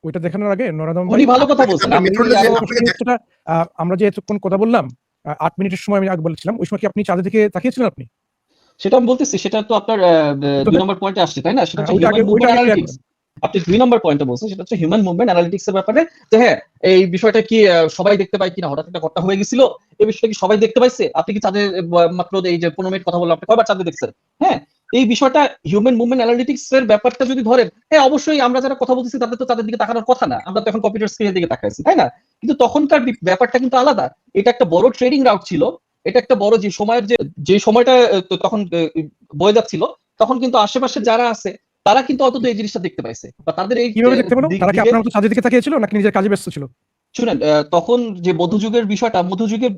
ওইটা দেখানোর আগে নরাদম উনি ভালো কথা বলছেন। আমরা যে এতক্ষণ কথা বললাম, 8 মিনিটের সময় আমি আগে বলেছিলাম, ওই সময় কি আপনি চাঁদের দিকে তাকিয়েছিলেন? আপনি সেটা আমি বলতেছি, সেটা তো আপনার 2 নম্বর পয়েন্টে আসছে, তাই না? সেটা হচ্ছে হিউম্যান মুভমেন্ট অ্যানালিটিক্স। আপনি 2 নম্বর পয়েন্টে বলছেন, সেটা হচ্ছে হিউম্যান মুভমেন্ট অ্যানালিটিক্স এর ব্যাপারে। যে হ্যাঁ, এই বিষয়টা কি সবাই দেখতে পায় কিনা, হঠাৎ একটা ঘটনা হয়ে গেছিল, এই বিষয়টা কি সবাই দেখতে পাইছে? আপনি কি চাঁদে মাত্র এই যে 15 মিনিট কথা বললাম, আপনি কয়বার চাঁদে দেখছেন? হ্যাঁ, এই বিষয়টা হিউম্যান মুভমেন্ট অ্যানালিটিক্স এর ব্যাপারটা যদি ধরেন, হ্যাঁ অবশ্যই আমরা যারা কথা বলতেছি তাদের তো চাঁদের দিকে তাকানোর কথা না, আমরা তো এখন কম্পিউটার স্ক্রিনের দিকে তাকাইছি, তাই না? কিন্তু তখনকার ব্যাপারটা কিন্তু আলাদা। এটা একটা বড় ট্রেডিং রাউট ছিল, এটা একটা বড় যে সময়ের যে সময়টা তখন বয়ে যাচ্ছিল, তখন কিন্তু আশেপাশে যারা আছে তারা কিন্তু অন্তত এই জিনিসটা দেখতে পাইছে, বা তাদের এই কিভাবে দেখতে পেল? তারা কি আপনার মতো চাঁদের দিকে তাকিয়েছিল নাকি নিজের কাজে ব্যস্ত ছিল? শুনেন, তখন যে মধ্যযুগের বিষয়টা, মধ্যযুগে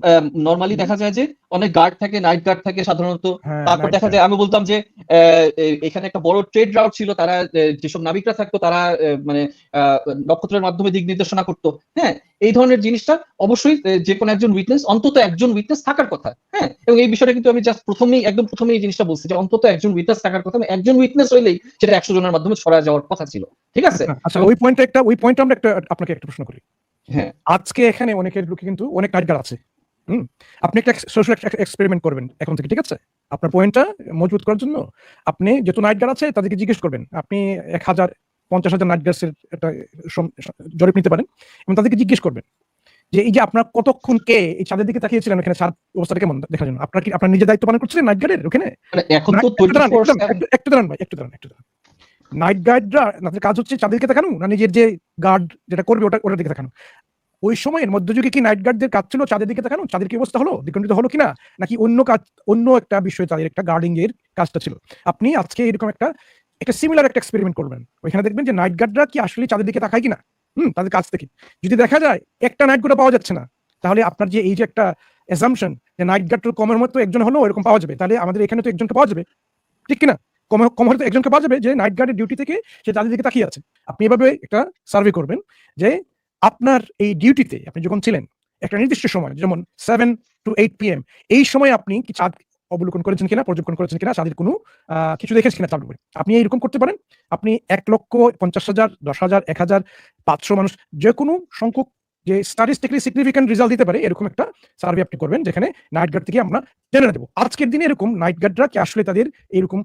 নরমালি দেখা যায় যে অনেক গার্ড থাকে, নাইট গার্ড থাকে সাধারণত। তারপর দেখা যায়, আমি বলতাম যে এখানে একটা বড় ট্রেড রাউট ছিল, তারা যেসব নাবিকরা থাকতো তারা মানে নক্ষত্রের মাধ্যমে দিক নির্দেশনা করতো। হ্যাঁ, এই ধরনের জিনিসটা অবশ্যই যে কোনো একজন উইটনেস, অন্তত একজন উইটনেস থাকার কথা। হ্যাঁ, এবং এই বিষয়টা কিন্তু আমি জাস্ট একদম প্রথমেই এই জিনিসটা বলছি যে অন্তত একজন উইটনেস থাকার কথা। একজন উইটনেস হইলেই সেটা 100 জনের মাধ্যমে ছড়া যাওয়ার কথা ছিল, ঠিক আছে? আচ্ছা, ওই পয়েন্টে আমরা আপনাকে একটা প্রশ্ন করি। হ্যাঁ, আজকে এখানে অনেকের লোকে কিন্তু অনেক নাইট গার্ড আছে। আপনি একটা সোশ্যাল এক্সপেরিমেন্ট করবেন এখন থেকে, ঠিক আছে? আপনার পয়েন্টটা মজবুত করার জন্য আপনি যত নাইট গার্ড আছে তাদেরকে জিজ্ঞেস করবেন। আপনি 50,000 নাইট গার্ডসের একটা জরিপ নিতে পারেন এবং তাদেরকে জিজ্ঞেস করবেন যে এই যে আপনার কতক্ষণ কে এই চাঁদের দিকে তাকিয়েছিলেন, ওখানে চাঁদ অবস্থাটা কেমন দেখার জন্য আপনার নিজের দায়িত্ব পালন করছিলেন নাইট গার্ডের ওখানে? এখন তো একটু দাঁড়ান ভাই, একটু দাঁড়ান। নাইট গার্ডরা তাদের কাজ হচ্ছে চাঁদের দিকে তাকানো, না নিজের যে গার্ড যেটা করবে ওটার দিকে তাকানো? ওই সময়ের মধ্যযুগে কি নাইট গার্ডদের কাজ ছিল চাঁদের দিকে তাকানো? চাঁদের কি অবস্থা হলো, দ্বিখণ্ডিত হলো কিনা, নাকি অন্য একটা বিষয় তাদের একটা গার্ডিং এর কাজটা ছিল? আপনি আজকে এরকম একটা সিমিলার একটা এক্সপেরিমেন্ট করবেন, ওইখানে দেখবেন যে নাইট গার্ডরা কি আসলে চাঁদের দিকে তাকায় কিনা তাদের কাজ থেকে। যদি দেখা যায় একটা নাইট গার্ড পাওয়া যাচ্ছে না, তাহলে আপনার যে এই যে একটা অ্যাসাম্পশন যে নাইট গার্ড কমের মতো একজন হলো এরকম পাওয়া যাবে, তাহলে আমাদের এখানে তো একজনকে পাওয়া যাবে, ঠিক কিনা? কম হয়তো একজনকে পাওয়া যাবে যে নাইট গার্ডের ডিউটি থেকে সে তাদের দিকে তাকিয়ে আছে। আপনি এভাবে একটা সার্ভে করবেন যে আপনার এই ডিউটিতে আপনি যখন ছিলেন একটা নির্দিষ্ট সময়, যেমন 7 to 8 PM, এই সময় আপনি কি চাঁদ অবলোকন করেছেন কিনা, পর্যবেক্ষণ করেছেন কিনা, চাঁদের কোনো কিছু দেখেছেন কিনা চাঁদের উপরে। আপনি এইরকম করতে পারেন। আপনি 1,50,000, 10,000, 1,000, 500 মানুষ, যে কোনো সংখ্যক যে স্ট্যাটিস্টিক্যালি সিগনিফিক্যান্ট রেজাল্ট দিতে পারে এরকম একটা সার্ভে আপনি করবেন, যেখানে নাইট গার্ড থেকে আমরা জেনে নেব আজকের দিনে এরকম নাইট গার্ডরা কি আসলে তাদের এরকম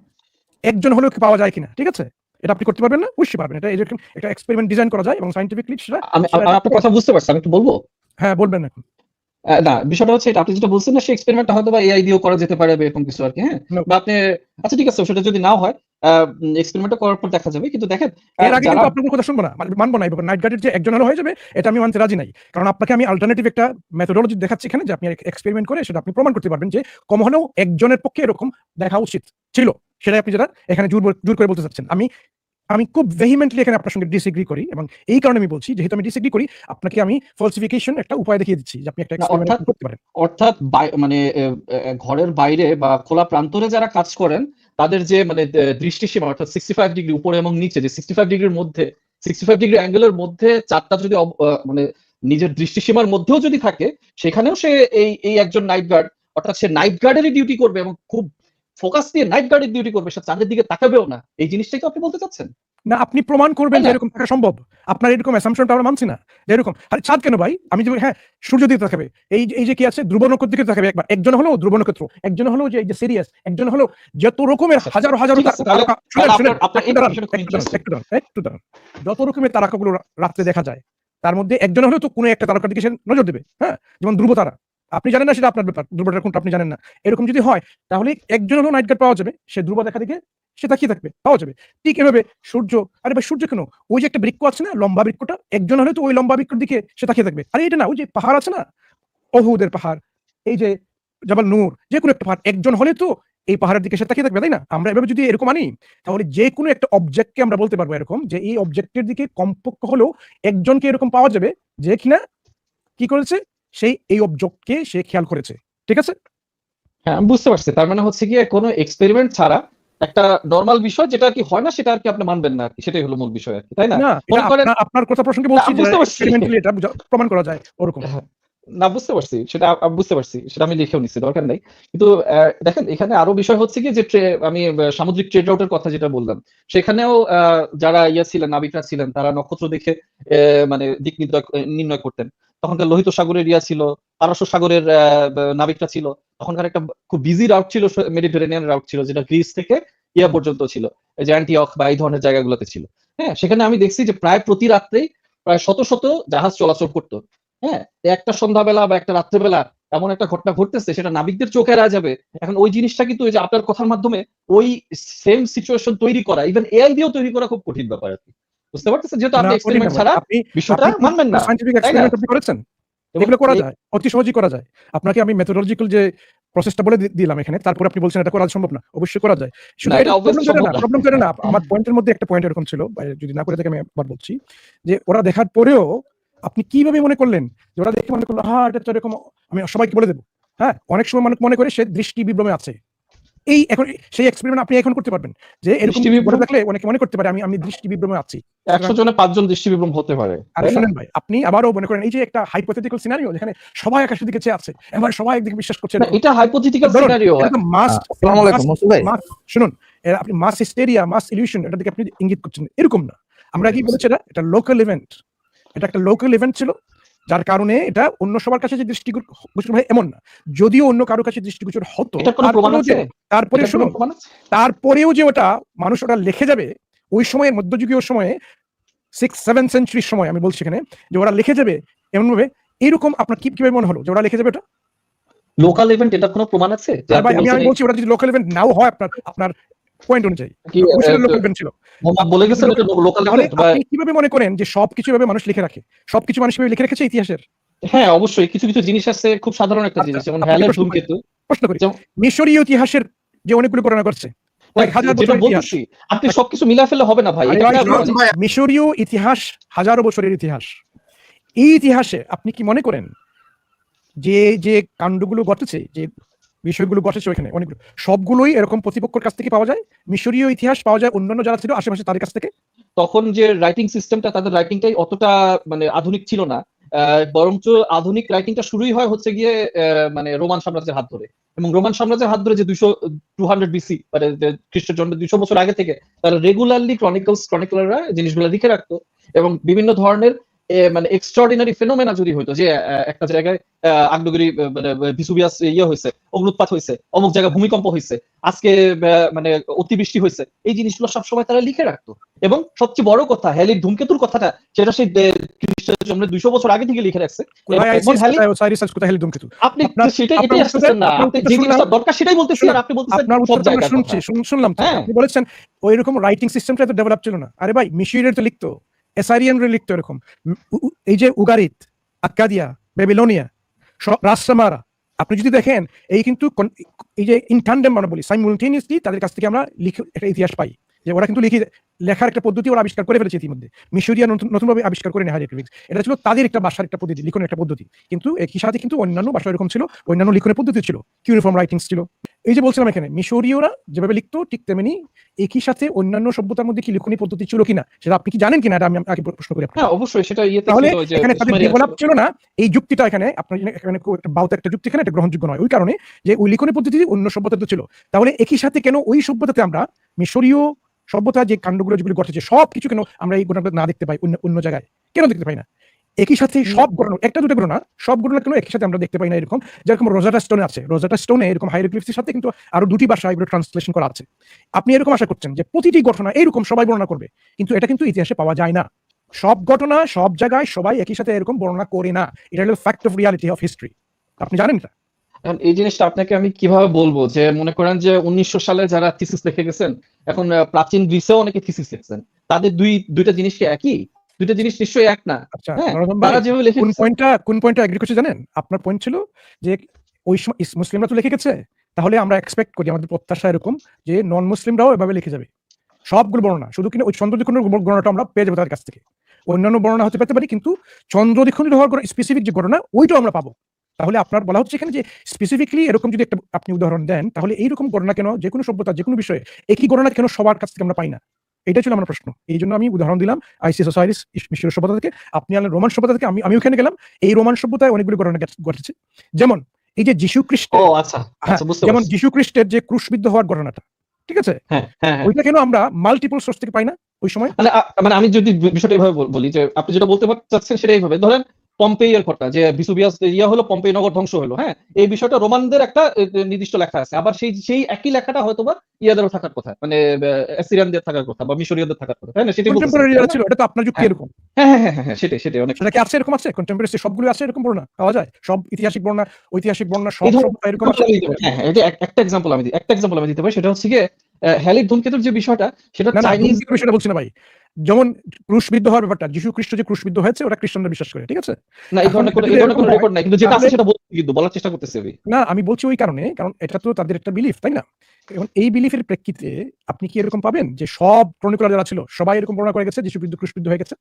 একজন হলেও কি পাওয়া যায় কিনা, ঠিক আছে? এটা আপনি করতে পারবেন না? অবশ্যই পারবেন। এটা এরকম একটা এক্সপেরিমেন্ট ডিজাইন করা যায় এবং সায়েন্টিফিকলি সেটা আমি আপনার কথা বুঝতে পারছি, আমি একটু বলবো? হ্যাঁ, বলবেন এখন। না, বিষয়টা হচ্ছে এটা, আপনি যেটা বলছেন না, সেই এক্সপেরিমেন্টটা হয়তো বা এআই দিয়েও করা যেতে পারে বা এরকম কিছু আর কি। হ্যাঁ, বা আপনি আচ্ছা ঠিক আছে, সেটা যদি নাও হয় এক্সপেরিমেন্টটা করার পর দেখা যাবে। কিন্তু দেখেন, এর আগে কিন্তু আপনার কথা শুনবো না, মানবো না। এবার নাইট গার্ডের যে একজন হলো হয়ে যাবে, এটা আমি মানতে রাজি নাই। কারণ আপনাকে আমি অল্টারনেটিভ একটা মেথোডোলজি দেখাচ্ছি এখানে, যে আপনি এক্সপেরিমেন্ট করে সেটা আপনি প্রমাণ করতে পারবেন যে কম হলেও একজনের পক্ষে এরকম দেখা উচিত ছিল। সেটাই আপনি যেটা এখানে জোর করে বলতে চাচ্ছেন। আমি আমি খুব ভেহিমেন্টলি এখানে আপনার সঙ্গে ডিসএগ্রি করি, এবং এই কারণে আমি বলছি, যেহেতু আমি ডিসএগ্রি করি, আপনাকে আমি ফলসিফিকেশন একটা উপায় দেখিয়ে দিচ্ছি যে আপনি একটা এক্সপেরিমেন্ট করতে পারেন। অর্থাৎ মানে ঘরের বাইরে বা খোলা প্রান্তরে যারা কাজ করেন তাদের যে মানে দৃষ্টিসীমা অর্থাৎ 65 ডিগ্রি উপরে এবং নিচে, যে 65 ডিগ্রির মধ্যে 65 ডিগ্রি অ্যাঙ্গেলের মধ্যে চারটা যদি মানে নিজের দৃষ্টিসীমার মধ্যেও যদি থাকে, সেখানেও সে এই একজন নাইট গার্ড, অর্থাৎ সে নাইট গার্ডেরই ডিউটি করবে এবং খুব ফোকাস দিয়ে নাইট গার্ডের ডিউটি করবে, সে চাঁদের দিকে তাকাবেও না। এই জিনিসটাই তো আপনি বলতে চাচ্ছেন? না, আপনি প্রমাণ করবেন তাই যে না? এরকম থাকা সম্ভব। আপনার এরকম অ্যাসাম্পশনটা আমরা মানছি না যে এরকম। আরে চাঁদ কেন ভাই? আমি যে হ্যাঁ, সূর্য দিকে তাকাবে, এই যে কি আছে, ধ্রুব নক্ষত্র দিকে তাকাবে একবার, একজন হলো ধ্রুব নক্ষত্র, একজন হলো যে এই যে সিরিয়াস, একজন হলো যত রকমের হাজারো হাজারো ঠিক আছে, তাহলে আপনার এই বিষয়টা খুব ইন্টারেস্টিং। একটু দাঁড়ান। যত রকমের তারকাগুলো রাত্রে দেখা যায়, তার মধ্যে একজন হলেও তো কোনো একটা তারকার দিকে সে নজর দেবে। হ্যাঁ, যেমন ধ্রুব তারা, আপনি জানেন না, সেটা আপনার ব্যাপার, ধ্রুবটার কোনটা আপনি জানেন না। এরকম যদি হয়, তাহলে একজন হলেও নাইট গার্ড পাওয়া যাবে, সে ধ্রুব দেখা দিকে সে তাকিয়ে থাকবে, পাওয়া যাবে। ঠিক এভাবে সূর্য, আরে ভাই সূর্য কেন, ওই যে একটা বৃক্ষ আছে না, লম্বা বৃক্ষটা, একজন হলে তো ওই লম্বা বৃক্ষের দিকে সে তাকিয়ে থাকবে। আরে এটা না, ওই যে পাহাড় আছে না, ওহুদের পাহাড়, এই যে জাবাল নূর, যে কোনো একটা পাহাড়, একজন হলে তো এই পাহাড়ের দিকে সে তাকিয়ে থাকবে, তাই না? আমরা এভাবে যদি এরকম আনি, তাহলে যে কোনো একটা অবজেক্টকে আমরা বলতে পারবো এরকম, যে এই অবজেক্টের দিকে কমপক্ষে হলেও একজনকে এরকম পাওয়া যাবে যে কিনা কি করেছে, সেই এই অবজেক্টকে সে খেয়াল করেছে। ঠিক আছে? হ্যাঁ, আমি বুঝতে পারছি। তার মানে হচ্ছে গিয়ে কোনো এক্সপেরিমেন্ট ছাড়া একটা নরমাল বিষয় যেটা আর কি হয় না, সেটা আর কি আপনি মানবেন না আর কি, সেটাই হলো মূল বিষয় আর কি, তাই না? না, মনে করেন, আপনার কথা প্রসঙ্গে বলছি আমি যে বুঝতে পারছি। এক্সপেরিমেন্টালি এটা প্রমাণ করা যায় ওরকম। হ্যাঁ, না বুঝতে পারছি, সেটা আমি বুঝতে পারছি, সেটা আমি লিখেও নিচ্ছি, দরকার নাই। কিন্তু দেখেন এখানে আরো বিষয় হচ্ছে কি যে আমি সামুদ্রিক ট্রেড রুটের কথা যেটা বললাম, সেখানেও যারা ছিলেন, নাবিকরা ছিলেন, তারা নক্ষত্র দেখে মানে দিক নির্ণয় করতেন। তখনকার লোহিত সাগরের ছিল, পারস্য সাগরের নাবিকরা ছিল। তখনকার একটা খুব বিজি রাউট ছিল, মেডিটেরেনিয়ান রাউট ছিল, যেটা গ্রিস থেকে পর্যন্ত ছিল, এই যে অ্যান্টিঅক বা এই ধরনের জায়গাগুলোতে ছিল। হ্যাঁ, সেখানে আমি দেখছি যে প্রায় প্রতি রাত্রেই প্রায় শত শত জাহাজ চলাচল করতো। হ্যাঁ, একটা সন্ধ্যাবেলা বা একটা রাত্রেবেলা এমন একটা ঘটনা ঘটতেছে, সেটা নাবিকদের চোখে এড়া যাবে। এখন ওই জিনিসটা কিন্তু ওই যে আপনার কথার মাধ্যমে ওই সেম সিচুয়েশন তৈরি করা, ইভেন এআই দিয়েও তৈরি করা খুব কঠিন ব্যাপার আর কি। বুঝতে পারতেছেন? যেহেতু আপনি এক্সপেরিমেন্ট ছাড়া বিষয়টা মানবেন না, সায়েন্টিফিক তাই না? এক্সপেরিমেন্ট আপনি করেছেন, এগুলো করা যায়, অতি সহজেই করা যায়। আপনাকে আমি মেথোডোলজিক্যাল যে প্রসেসটা বলে দিলাম এখানে, তারপর আপনি বলছেন এটা করা সম্ভব না। অবশ্যই করা যায়। শুধু না, এটা এটা obviously সম্ভব না। প্রবলেম করে না। আমার পয়েন্টের মধ্যে একটা পয়েন্ট এরকম ছিল, যদি না করে থাকে আমি একবার বলছি, যে ওরা দেখার পরেও আপনি কিভাবে মনে করলেন যে ওরা দেখে মনে করলো হ্যাঁ এটা তো এরকম, আমি সবাইকে বলে দেবো। হ্যাঁ, অনেক সময় মানুষ মনে করে সে দৃষ্টি বিভ্রমে আছে। এই এখন সেই এক্সপেরিমেন্ট আপনি এখন করতে পারবেন, যে এরকম দৃষ্টি বিভ্রম? দেখলে অনেকে মনে করতে পারে আমি দৃষ্টি বিভ্রমে আছি। 100 জনে 5 জন দৃষ্টি বিভ্রম হতে পারে। আরে শুনেন ভাই, আপনি আবারও মনে করেন এই যে একটা হাইপোথেটিক্যাল সিনারিও, যেখানে সবাই আকাশের দিকে চেয়ে আছে, এবার সবাই একদিকে বিশ্বাস করছে না, এটা হাইপোথেটিক্যাল সিনারিও। আসসালামু আলাইকুম মুসলিম ভাই। শুনুন, আপনি মাস হিস্টেরিয়া, মাস ইলিউশন, এটা দিকে আপনি ইঙ্গিত করছেন, এরকম না। আমরা কি বলেছি, এটা লোকাল ইভেন্ট, এটা একটা লোকাল ইভেন্ট ছিল, যার কারণে এটা অন্য সবার কাছে যে দৃষ্টিগোচর হয় এমন না। যদিও অন্য কারো কাছে দৃষ্টিগোচর হতো, এটা কোনো প্রমাণ আছে? তারপরে এটা কোনো শুনুন, প্রমাণ আছে? তারপরেও যে ওটা মানুষ ওটা লিখে যাবে, ওই সময়ের মধ্যযুগীয় সময়ে 6-7 সেঞ্চুরির সময় আমি বলছি এখানে, যে ওরা লিখে যাবে এমন ভাবে, এরকম আপনার কিভাবে মনে হলো যে ওরা লিখে যাবে এটা? লোকাল ইভেন্ট, এটা কোনো প্রমাণ আছে? যে ভাই আপনি আমি বলছি ওরা যদি লোকাল ইভেন্ট নাও হয়, আপনার পয়েন্ট অনুযায়ী কি লোকাল ইভেন্ট ছিল, মোহাম্মদ বলে গেছেন এটা লোকাল ইভেন্ট? আপনি কিভাবে মনে করেন যে সবকিছু ভাবে মানুষ লিখে রাখে? সবকিছু মানুষ কিভাবে লিখে রেখেছে ইতিহাসের? হ্যাঁ, অবশ্যই কিছু কিছু জিনিস আছে, খুব সাধারণ একটা জিনিস, যেমন হ্যালের ধূমকেতু। প্রশ্ন করি, মিশরীয় ইতিহাসের যে অনেকগুলো ঘটনা করছে, যেটা বলতেছি, আপনি সবকিছু মিলা ফেলে হবে না ভাই। মিশরীয় ইতিহাস হাজারো বছরের ইতিহাস। এই ইতিহাসে আপনি কি মনে করেন যে যে কাণ্ডগুলো ঘটেছে, যে বিষয়গুলো ঘটেছে ওইখানে অনেকগুলো, সবগুলোই এরকম প্রতিপক্ষের কাছ থেকে পাওয়া যায়? মিশরীয় ইতিহাস পাওয়া যায় অন্যান্য যারা ছিল আশেপাশে তাদের কাছ থেকে? তখন যে রাইটিং সিস্টেমটা, তাদের রাইটিংটাই অতটা মানে আধুনিক ছিল না, বরঞ্চ আধুনিক রাইটিংটা শুরুই হয় হচ্ছে গিয়ে মানে রোমান সাম্রাজ্যের হাত ধরে। এবং রোমান সাম্রাজ্যের হাত ধরে যে 200 BC মানে খ্রিস্টের জন্ম 200 বছর আগে থেকে তারা রেগুলারলি ক্রনিকলাররা জিনিসগুলো লিখে রাখতো। এবং বিভিন্ন ধরনের মানে এক্সট্রাঅর্ডিনারি ফেনোমেনা যদি হইতো, যে একটা জায়গায় আগ্নেয়গিরি মানে ভিসুভিয়াস হয়েছে, অগ্নুৎপাত হয়েছে, অমুক জায়গায় ভূমিকম্প হয়েছে, আজকে মানে অতিবৃষ্টি হয়েছে, এই জিনিসগুলো সবসময় তারা লিখে রাখতো। এবং সবচেয়ে বড় কথা, হ্যালির ধূমকেতুর কথাটা, সেটা সেই খ্রিস্টের জন্ম 200 বছর আগে থেকে লিখে রাখছে। আপনি এটাই আসতেছেন না, যে জিনিসটা দরকার সেটাই বলতেছি, আর আপনি বলতেছেন সব জায়গায় শুনলাম। আপনি বলেছেন ওই রকম রাইটিং সিস্টেমটা তো ডেভেলপ ছিল না। আরে ভাই, মিশরীয়রা তো লিখতো, এসারিয়ানরা লিখতো এরকম, এই যে উগারিত, আক্কাদিয়া, বেবিলনিয়া, রাসসামারা, আপনি যদি দেখেন এই কিন্তু এই যে ইনটান্ডেম আমরা বলি, সাইমুলটেনিয়াসলি তাদের কাছ থেকে আমরা লিখে একটা ইতিহাস পাই, যে ওরা কিন্তু লিখে লেখার একটা পদ্ধতি ওরা আবিষ্কার করে ফেলেছে ইতিমধ্যে। মিশরীয় নতুনভাবে আবিষ্কার করে হাইরোগ্লিফিক্স। এটা ছিল তাদের একটা ভাষার একটা পদ্ধতি, লিখনের একটা পদ্ধতি। কিন্তু একই সাথে কিন্তু অন্যান্য ভাষা এরকম ছিল, অন্যান্য লিখনের পদ্ধতি ছিল, কিউরিফর্ম রাইটিংস ছিল। এই যে বলছিলাম এখানে মিশরীয়রা যেভাবে লিখতো ঠিক তেমনি একই সাথে অন্যান্য সভ্যতার মধ্যে কি লিখনি পদ্ধতি ছিল কিনা সেটা আপনি কি জানেন কিনা, এটা আমি আগে প্রশ্ন করি আপনাকে। হ্যাঁ অবশ্যই সেটা ইয়েতে তাহলে ছিল যে এখানে তাদের সুমেরিয়া ডেভেলপ ছিল। ছিল না এই যুক্তিটা, এখানে আপনার এখানে খুব একটা বাউত একটা যুক্তি এখানে এটা গ্রহণযোগ্য নয়, ওই কারণে যে ওই লিখনের পদ্ধতি অন্য সভ্যতাতে ছিল। তাহলে একই সাথে কেন ওই সভ্যতাতে আমরা মিশরীয় সভ্যতা যে কাণ্ডগুলো যেগুলো ঘটেছে সব কিছু কেন আমরা এই ঘটনাটা না দেখতে পাই অন্য জায়গায়, কেন দেখতে পাই না? একই সাথে সব ঘটনা, একটা দুটো ঘটনা, সব ঘটনা কেন একই সাথে আমরা দেখতে পাই না? এরকম যেরকম রোজাটা স্টোনে আছে, রোজাটা স্টোনে এরকম হাইরোগ্লিফসের সাথে কিন্তু আরো দুটি ভাষা এগুলো ট্রান্সলেশন করা আছে। আপনি এরকম আশা করছেন যে প্রতিটি ঘটনা এইরকম সবাই বর্ণনা করবে, কিন্তু এটা কিন্তু ইতিহাসে পাওয়া যায় না। সব ঘটনা সব জায়গায় সবাই একই সাথে এরকম বর্ণনা করে না, এটা হলো fact of reality of history. আপনি জানেন এটা? এখন এই জিনিসটা আপনাকে আমি কিভাবে বলবো যে মনে করেন যে 1900 সালে যারা থিসিস লিখে গেছেন, এখন প্রাচীন গ্রিসেও অনেকে থিসিস লিখছেন, তাদের দুইটা জিনিস কি একই? দুইটা জিনিস নিশ্চয়ই এক না। আচ্ছা, হ্যাঁ, নরোত্তম ভাই, তারা যেভাবে লিখে কোন গেছেন, পয়েন্টটা এগ্রি করছে জানেন? আপনার পয়েন্ট ছিল যে ওই সময় মুসলিমরা তো লিখে গেছে, তাহলে আমরা এক্সপেক্ট করি, আমাদের প্রত্যাশা এরকম যে নন মুসলিমরাও এভাবে লিখে যাবে সবগুলো বর্ণনা, শুধু কিনা ওই চন্দ্রদ্বীপের বর্ণনাটা আমরা পেয়ে যাবো তাদের কাছ থেকে। অন্যান্য বর্ণনা হতে পেতে পারি, কিন্তু চন্দ্রদ্বীপের হওয়ার স্পেসিফিক যে ঘটনা ওইটাও আমরা পাবো। তাহলে আপনার বলা হচ্ছে এখানে যে স্পেসিফিকলি এরকম যদি একটা আপনি উদাহরণ দেন, তাহলে এইরকম ঘটনা কেন যে কোনো সভ্যতা যে কোনো বিষয়ে একই ঘটনা কেন সবার কাছ থেকে আমরা পাই না? এটা ছিল আমার প্রশ্ন। এই জন্য আমি উদাহরণ দিলাম আইসিস ওসাইরিস মিশরীয় সভ্যতা থেকে, আপনি আনলেন রোমান সভ্যতা থেকে, আমি ওখানে গেলাম। এই রোমান সভ্যতায় অনেকগুলো ঘটনা ঘটেছে, যেমন এই যে যীশু খ্রিস্ট, ও আচ্ছা আচ্ছা বুঝতে যেমন পারছি। যীশু খ্রিস্টের যে ক্রুশবিদ্ধ হওয়ার ঘটনাটা, ঠিক আছে, হ্যাঁ হ্যাঁ হ্যাঁ। ওইটা কেন আমরা মাল্টিপল সোর্স থেকে পাই না ওই সময়? মানে আমি যদি বিষয়টা এইভাবে বলি যে আপনি যেটা বলতে চাচ্ছেন সেটা এইভাবে ধরেন, পম্পেইয়ের ঘটনা যে ভিসুভিয়াস হলো, পম্পেই নগর ধ্বংস হলো, হ্যাঁ, এই বিষয়টা রোমানদের একটা নির্দিষ্ট লেখা আছে, আবার সেই একই লেখাটা হয়তোবা ইয়াদেরও থাকার কথা, মানে অ্যাসিরিয়ানদের থাকার কথা বা মিশরীয়দের থাকার কথা, তাই না? সেটাই কন্টেম্পোরারি যারা ছিল, এটা তো আপনার যুক্তি এরকম। হ্যাঁ হ্যাঁ হ্যাঁ হ্যাঁ, সেটাই অনেক। সেটা কি আছে, এরকম আছে কন্টেম্পোরারি সবগুলো আছে এরকম বর্ণনা পাওয়া যায়? সব ঐতিহাসিক বর্ণনা সব এরকম আছে? হ্যাঁ হ্যাঁ, এটা একটা এক্সাম্পল আমি দিতে পারি, সেটা হচ্ছে গিয়ে হ্যালির ধূমকেতুর যে বিষয়টা, সেটা চাইনিজ বিষয়টা বলছি না ভাই, যেমন ক্রুশবিদ্ধ হওয়ার ব্যাপারটা, যীশু খ্রিস্ট যে ক্রুশবিদ্ধ হয়েছে ওটা খ্রিস্টানরা বিশ্বাস করে, ঠিক আছে? না, এই ধরনের কোনো রেকর্ড নাই, কিন্তু যেটা আছে সেটা বলতে, কিন্তু বলার চেষ্টা করতেছি আমি। না, আমি বলছি ওই কারণে, কারণ এটা তো তাদের একটা বিলিফ, তাই না? এখন এই বিলিফের প্রেক্ষিতে আপনি কি এরকম পাবেন যে সব ক্রনিকলার যারা ছিল সবাই এরকম বর্ণনা করে গেছে যীশু ক্রুশবিদ্ধ হয়ে গেছে?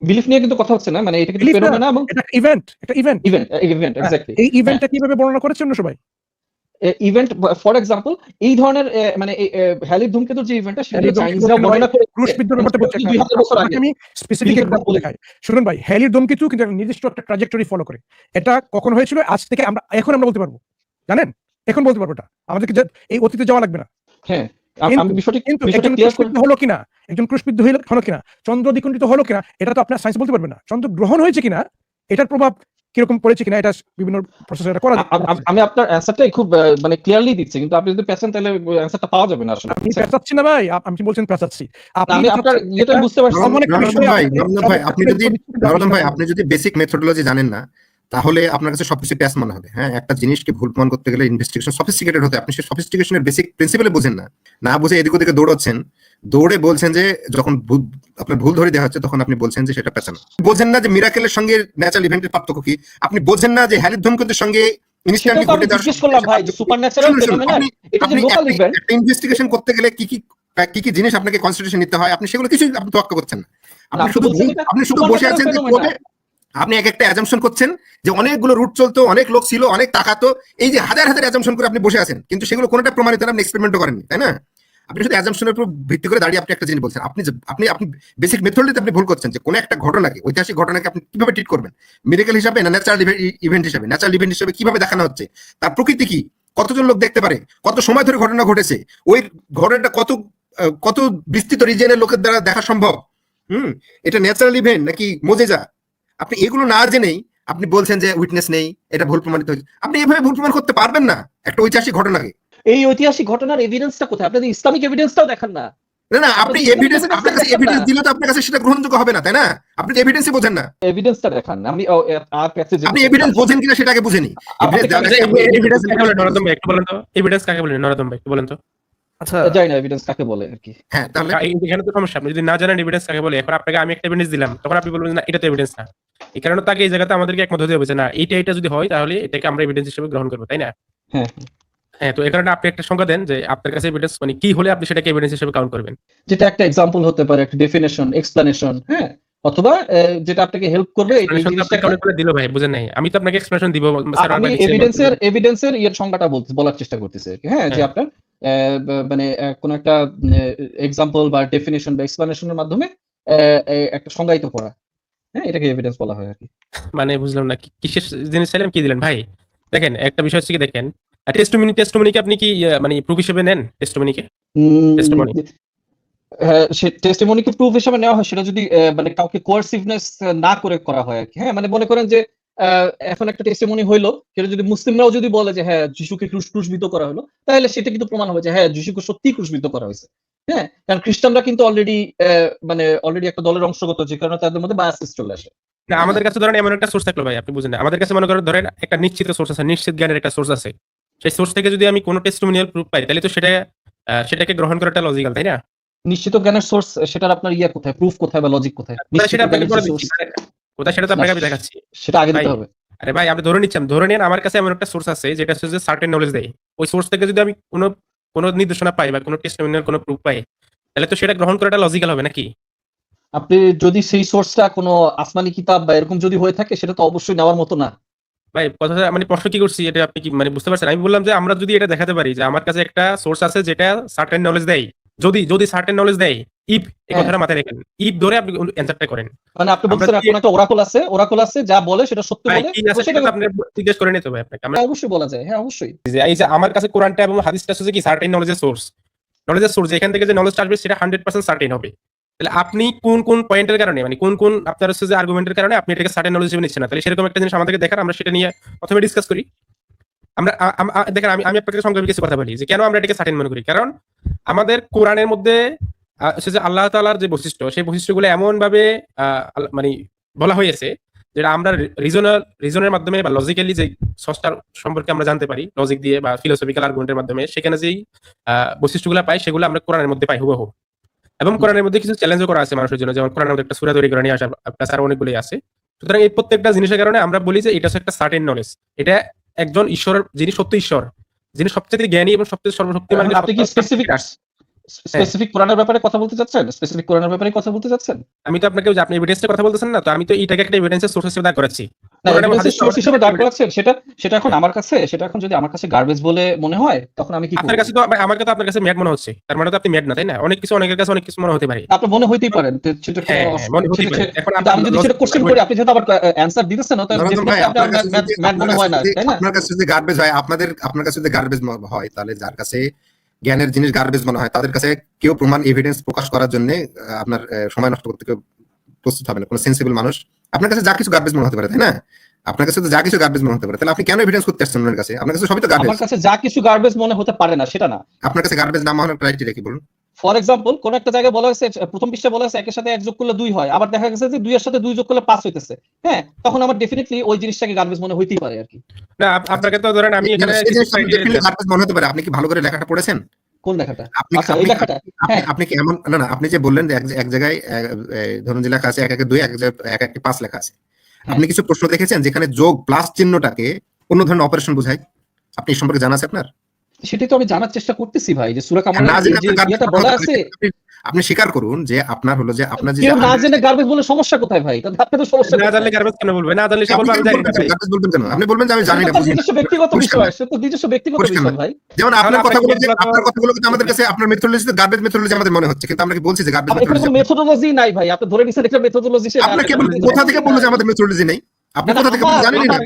বিলিফ নিয়ে কিন্তু কথা হচ্ছে না, মানে এটা কিন্তু ফেনোমেনা এবং এটা ইভেন্ট এক্স্যাক্টলি। এই ইভেন্টটা কিভাবে বর্ণনা করেছে অন্য সবাই? ইভেন্ট ফর এক্সাম্পল এই ধরনের মানে হ্যালির ধূমকেতুর যে ইভেন্টটা, সেটা চাইনিজরা বর্ণনা করে ক্রুশবিদ্ধ ব্যাপারটা বলছে 2000 বছর আগে। আমি স্পেসিফিক এক্সাম্পল দেখাই, শুনুন ভাই, হ্যালির ধূমকেতু কিন্তু একটা নির্দিষ্ট একটা ট্র্যাজেক্টরি ফলো করে। এটা কখন হয়েছিল আজ থেকে এখন আমরা বলতে পারবো, জানেন? এখন বলতে পারবো, এটা আমাদেরকে এই অতীতে যাওয়া লাগবে না। হ্যাঁ, আমি বিষয়টা একজন ক্লিয়ার করে হলো কিনা, একজন ক্রুশবিদ্ধ হলো কিনা, চন্দ্র দ্বিখণ্ডিত হলো কিনা, এটা তো আপনার সায়েন্স বলতে পারবে না। চন্দ্র গ্রহণ হয়েছে কিনা, এটার প্রভাব কিরকম পড়েছে কিনা, এটা বিভিন্ন প্রসেসে এটা করা যায়। আমি আপনার অ্যানসারটাই খুব মানে ক্লিয়ারলি দিচ্ছি, কিন্তু আপনি যদি পেছেন তাহলে অ্যানসারটা পাওয়া যাবে না আসলে। আপনি পেঁচাচ্ছি না ভাই, আপনি বলছেন পেঁচাচ্ছি। আমি আপনার যেটা বুঝতে পারছি। নরোত্তম ভাই, আপনি যদি বেসিক মেথডোলজি জানেন না, তাহলে আপনার কাছে সবকিছু প্যাস মনে হবে। হ্যাঁ, একটা জিনিসকে ভুল প্রমাণ করতে গেলে ইনভেস্টিগেশন সফিস্টিকেটেড হতে, আপনি সেই সফিস্টিকেশনের বেসিক প্রিন্সিপালে বুঝেন না বুঝে এদিক ওদিকে দৌড়াচ্ছেন, দৌড়ে বলছেন যে যখন আপনার ভুল ধরে দেওয়া হচ্ছে তখন আপনি বলছেন যে সেটা পেঁচানো। বোঝেন না যে মিরাকেলের সঙ্গে ন্যাচারাল ইভেন্টের পার্থক্য কি, আপনি বোঝেন না যে হ্যালির ধূমকেতুর সঙ্গে ইনস্ট্যান্টলি ঘটে যাওয়ার। একটা ইনভেস্টিগেশন করতে গেলে কি কি জিনিস আপনাকে কনসিডারেশন নিতে হয়, আপনি সেগুলো কিছুই আপনি তোয়াক্কা করছেন না। আপনি শুধু বসে আছেন যে আপনি এক একটা অ্যাজাম্পশন করছেন যে অনেকগুলো রুট চলতো, অনেক লোক ছিল, অনেক টাকা তো, এই যে হাজার হাজার অ্যাজাম্পশন করে আপনি বসে আছেন, কিন্তু সেগুলো কোনোটা প্রমাণিত না, আপনি এক্সপেরিমেন্টও করেননি, তাই না? আপনি শুধু অ্যাজাম্পশনের উপর ভিত্তি করে দাঁড়িয়ে আপনি একটা জিনিস বলছেন। আপনি বেসিক মেথডটিতে আপনি ভুল করছেন যে কোনো একটা ঘটনাকে, ঐতিহাসিক ঘটনাকে আপনি কিভাবে ট্রিট করবেন, মিরাকেল হিসাবে না ন্যাচারাল ইভেন্ট হিসাবে? ন্যাচারাল ইভেন্ট হিসাবে কিভাবে দেখানো হচ্ছে, তার প্রকৃতি কি, কতজন লোক দেখতে পারে, কত সময় ধরে ঘটনা ঘটেছে, ওই ঘটনাটা কত বিস্তৃত রিজিয়নের লোকের দ্বারা দেখা সম্ভব, এটা ন্যাচারাল ইভেন্ট নাকি মোজেজা? আপনি এগুলো না জেনেই আপনি বলছেন যে উইটনেস নেই, এটা ভুল প্রমাণিত হয়েছে। আপনি এভাবে ভুল প্রমাণ করতে পারবেন না একটা ঐতিহাসিক ঘটনাকে। এই ঐতিহাসিক ঘটনার এভিডেন্সটা কোথায়? আপনি ইসলামিক এভিডেন্সটাও দেখান না। না, আপনি এভিডেন্স, আপনার কাছে এভিডেন্স দিলে তো আপনার কাছে সেটা গ্রহণযোগ্য হবে না, তাই না? আপনি তো এভিডেন্সই বোঝেন না। এভিডেন্সটা দেখান। আপনি এভিডেন্স বোঝেন কিনা সেটাকে বুঝেনি। এভিডেন্স কাকে বলে নরোত্তম ভাই, একটু বলেন তো, এভিডেন্স কাকে বলে নরোত্তম ভাই, একটু বলেন তো। আচ্ছা, জানি না এভিডেন্স কাকে বলে আর কি। হ্যাঁ, তাহলে এখানে তো সমস্যা, আপনি যদি না জানেন এভিডেন্স কাকে বলে, এখন আপনাকে আমি একটা এভিডেন্স দিলাম, তখন আপনি বলবেন না এটা তো এভিডেন্স না। এই কারণে তাকে এই জায়গাতে আমাদেরকে একমত হতে হবে যে না, এটা যদি হয় তাহলে এটাকে আমরা এভিডেন্স হিসেবে গ্রহণ করবো, তাই না? হ্যাঁ, হ্যাঁ, তো এই কারণে আপনি একটা সংজ্ঞা দেন যে আপনার কাছে এভিডেন্স মানে কি হলে আপনি সেটাকে এভিডেন্স হিসেবে কাউন্ট করবেন। যেটা একটা এক্সাম্পল হতে পারে, একটা ডেফিনেশন, এক্সপ্লেনেশন, হ্যাঁ, অথবা যেটা আপনাকে হেল্প করবে এই এক্সপ্লেনেশন তো আপনি জিনিসটাকে। কাউন্ট করে দিল ভাই, বুঝেন নাই? আমি তো আপনাকে এক্সপ্লেনেশন দিব স্যার, আমি এভিডেন্সের সংজ্ঞাটা বলার চেষ্টা করতেছি আর কি, হ্যাঁ, যে হ্যাঁ। আপনার মানে কোন একটা এক্সাম্পল বা ডেফিনেশন বা এক্সপ্লেনেশনের মাধ্যমে একটা সংজ্ঞায়িত করা, হ্যাঁ, এটাকে এভিডেন্স বলা হয় আর কি। মানে বুঝলাম না কিসের জিনিস চাইলাম, কি দিলেন ভাই? দেখেন একটা বিষয় হচ্ছে কি, দেখেন টেস্টিমনিকে আপনি কি মানে প্রুফ হিসেবে নেন? টেস্টিমনিকে টেস্টিমনি টেস্টিমনিকে প্রুফ হিসেবে নেওয়া হয় সেটা যদি মানে কাউকে কোয়ার্সিভনেস না করে করা হয় আর কি, হ্যাঁ, মানে মনে করেন যে এখন একটা টেস্টিমনি হইলো, সেটা যদি মুসলিমরাও যদি বলে যে হ্যাঁ যিশুকে ক্রুশবিদ্ধ করা হলো, তাহলে সেটা কিন্তু প্রমাণ হবে যে হ্যাঁ যিশুকে সত্যি ক্রুশবিদ্ধ করা হয়েছে, হ্যাঁ, কারণ খ্রিস্টানরা কিন্তু অলরেডি একটা দলের অংশগত, যে কারণে তাদের মধ্যে বায়াসিস চলে আসে। না, আমাদের কাছে ধরেন এমন একটা সোর্স থাকলো ভাই, আপনি বুঝেন না, আমাদের কাছে মনে করেন ধরেন একটা নিশ্চিত সোর্স আছে, নিশ্চিত জ্ঞানের একটা সোর্স আছে, সেই সোর্স থেকে যদি আমি কোনো টেস্টিমোনিয়াল প্রুফ পাই তাহলে তো সেটাকে গ্রহণ করাটা লজিক্যাল, তাই না? নিশ্চিত জ্ঞানের সোর্স, সেটার আপনার কোথায়, প্রুফ কোথায় বা লজিক কোথায়? সেটা আপনাকে পরে দিচ্ছি, সোর্স কোথায় সেটা তো আপনাকে আমি দেখাচ্ছি সেটা আগে ভাই। দিতে হবে। আরে ভাই, আপনি ধরে নিন আমার কাছে এমন একটা সোর্স আছে যেটা হচ্ছে যে সার্টেন নলেজ দেয়, ওই সোর্স থেকে যদি আমি কোনো নির্দেশনা পাই বা কোনো টেস্টিমোনিয়াল কোনো প্রুফ পাই, তাহলে তো সেটা গ্রহণ করাটা লজিক্যাল হবে নাকি? আপনি যদি সেই সোর্সটা কোনো আসমানি কিতাব বা এরকম যদি হয়ে থাকে, সেটা তো অবশ্যই নেওয়ার মতো না। ভাই কথাটা মানে প্রশ্ন কি করছি এটা আপনি কি মানে বুঝতে পারছেন? আমি বললাম যে আমরা যদি এটা দেখাতে পারি যে আমার কাছে একটা সোর্স আছে যেটা সার্টেন নলেজ দেয়, যদি সার্টেন নলেজ দেয়, ইফ এই হ্যাঁ। কথাটা মাথায় রাখেন, ইফ ধরে আপনি অ্যানসারটা করেন। মানে আপনি আমরা বলছেন যদি- এখন একটা ওরাকল আছে যা বলে সেটা সত্য ভাই বলে, কি তো আছে সেটা সেটা তো আপনি জিজ্ঞেস করে নিতে হবে আপনাকে। আমরা অবশ্যই বলা যায়, হ্যাঁ অবশ্যই। যে এই যে আমার কাছে কোরআনটা এবং হাদিসটা হচ্ছে কি সার্টেন নলেজের সোর্স, এখান থেকে যে নলেজটা আসবে সেটা 100% সার্টেন হবে। তাহলে আপনি কোন পয়েন্টের কারণে মানে কোন আপনার হচ্ছে যে আর্গুমেন্টের কারণে আপনি এটাকে সার্টেন নলেজ হিসেবে নিচ্ছেন না, তাহলে সেরকম একটা জিনিস আমাদেরকে দেখার, আমরা সেটা নিয়ে প্রথমে ডিসকাস করি। আমরা দেখেন আমি আপনাকে সংক্ষেপে কিছু কথা বলি যে কেন আমরা এটাকে সার্টেন মনে করি। কারণ আমাদের কোরআনের মধ্যে হচ্ছে যে আল্লাহ তাআলার যে বৈশিষ্ট্য, সেই বৈশিষ্ট্যগুলো এমন ভাবে মানে বলা হয়েছে যেটা আমরা রিজনের মাধ্যমে বা লজিক্যালি যে সস্তার সম্পর্কে আমরা জানতে পারি, লজিক দিয়ে বা ফিলোসফিক্যাল আর্গুমেন্টের মাধ্যমে, সেখানে যেই বৈশিষ্ট্যগুলো পাই সেগুলো আমরা কোরআনের মধ্যে পাই হুবহু। এবং কোরআনের মধ্যে কিছু চ্যালেঞ্জও করা আছে মানুষের জন্য, যেমন কোরআনের মধ্যে একটা সূরা তৈরি করে নিয়ে আসা, তাছাড়া অনেকগুলোই আছে। সুতরাং এই প্রত্যেকটা জিনিসের কারণে আমরা বলি যে এটা হচ্ছে একটা সার্টেন নলেজ, এটা একজন ঈশ্বরের, যিনি সত্য ঈশ্বর, যিনি সবচেয়ে জ্ঞানী এবং সবচেয়ে সর্বশক্তিমান, এখন আপনি কি স্পেসিফিক কোরআনের ব্যাপারে কথা বলতে চাচ্ছেন? স্পেসিফিক কোরআনের ব্যাপারে কথা বলতে চাচ্ছেন? আমি তো আপনাকে আপনি এভিডেন্সের কথা বলতেছেন না, তো আমি তো এটাকে একটা এভিডেন্সের সোর্স হিসেবে দাঁড় করাচ্ছি। না, কোরআন এবং এভিডেন্সের হাদিস সোর্স হিসেবে দাঁড় করাচ্ছেন, সেটা এখন আমার কাছে, সেটা এখন যদি আমার কাছে গার্বেজ বলে মনে হয়, তখন আমি কি করব? আপনার কাছে তো আমার কাছে আপনার কাছে ম্যাড মনে হচ্ছে, তার মানে তো আপনি ম্যাড না, তাই না? অনেকের কাছে অনেক কিছু মনে হতে পারে। আপনার মনে হইতেই পারেন, সেটা হ্যাঁ, মনে হতেই পারে। এখন কিন্তু আমি যদি সেটা কোশ্চেন করি, আপনি যেহেতু আবার অ্যানসার দিতেছেন না, তাহলে নরোত্তম ভাই, ডেফিনেটলি আপনার ম্যাথ মনে হয় না, তাই না? আপনার কাছে যদি গার্বেজ হয়, আপনার কাছে যদি গার্বেজ হয়, তাহলে যার কাছে জ্ঞানের জিনিস গার্বেজ মনে হয়, তাদের কাছে কেউ প্রমাণ এভিডেন্স প্রকাশ করার জন্য আপনার সময় নষ্ট করতে কেউ প্রস্তুত হবে না। কোনো সেন্সিবল মানুষ আপনার কাছে যা কিছু গার্বেজ মনে হতে পারে, তাই না? আপনার কাছে তো যা কিছু গার্বেজ মনে হতে পারে, তাহলে আপনি কেন এভিডেন্স করতে আসছেন ওনার কাছে? আপনার কাছে সবই তো গার্বেজ। আমার কাছে যা কিছু গার্বেজ মনে হতে পারে না সেটা না। আপনার কাছে গার্বেজ না হওয়ার ক্রাইটেরিয়া কি বলুন? ফর এক্সাম্পল, কোন একটা জায়গায় বলা হয়েছে, প্রথম পৃষ্ঠায় বলা হয়েছে 1 এর সাথে 1 যোগ করলে 2 হয়, আবার দেখা গেছে যে 2 এর সাথে 2 যোগ করলে 5 হইতেছে, হ্যাঁ, তখন আমার ডেফিনেটলি ওই জিনিসটাকে গার্বেজ মনে হইতেই পারে আর কি। না, আপনাকে তো ধরেন আমি এখানে সেই জিনিসটা definitely গার্বেজ মনে হতে পারে। আপনি কি ভালো করে লেখাটা পড়েছেন? কোন লেখাটা? আপনি আচ্ছা, এই লেখাটা, হ্যাঁ। আপনি কি এমন না, আপনি যে বললেন যে এক জায়গায় ধরুন যে লেখা আছে 1 1 2, এক জায়গায় 1 1 5 লেখা আছে। আপনি কিছু প্রশ্ন দেখেছেন যেখানে যোগ প্লাস চিহ্নটাকে অন্য ধরনের অপারেশন বোঝায়? আপনি এই সম্পর্কে জানা আছে আপনার? সেটাই তো আমি জানার চেষ্টা করতেছি ভাই, যে সূরা কামারের না জেনে যে আপনি garbage ইয়েটা বলা আছে, আপনি স্বীকার করুন যে আপনার হলো যে আপনার যে কেউ না জেনে গার্বেজ বলে সমস্যা কোথায় ভাই? তাহলে আপনি তো সমস্যা না জানলে গার্বেজ কেন বলবে? না জানলে সে বলবে আমি জানি না ভাই। গার্বেজ বলবেন কেন? আপনি বলবেন যে আমি জানি না, বুঝি না। নিজস্ব ব্যক্তিগত বিষয়, সে তো নিজস্ব ব্যক্তিগত পরিষ্কার বিষয় না। ভাই। যেমন আপনার তাহলে কথাগুলো আপনাকে আপনার কথাগুলো কিন্তু আমাদের কাছে আপনার মেথোডোলজিতে গার্বেজ মেথোডোলজি আমাদের মনে হচ্ছে, কিন্তু আমরা কি বলছি যে গার্বেজ এখানে কোনো মেথোডোলজি? মেথোডোলজি নাই ভাই, আপনি ধরে নিছেন এটা মেথোডোলজি। আপনাকে কোথা থেকে বললো যে আমাদের মেথোডোলজি নেই? আপনি কোথা থেকে বললেন? জানেনই না।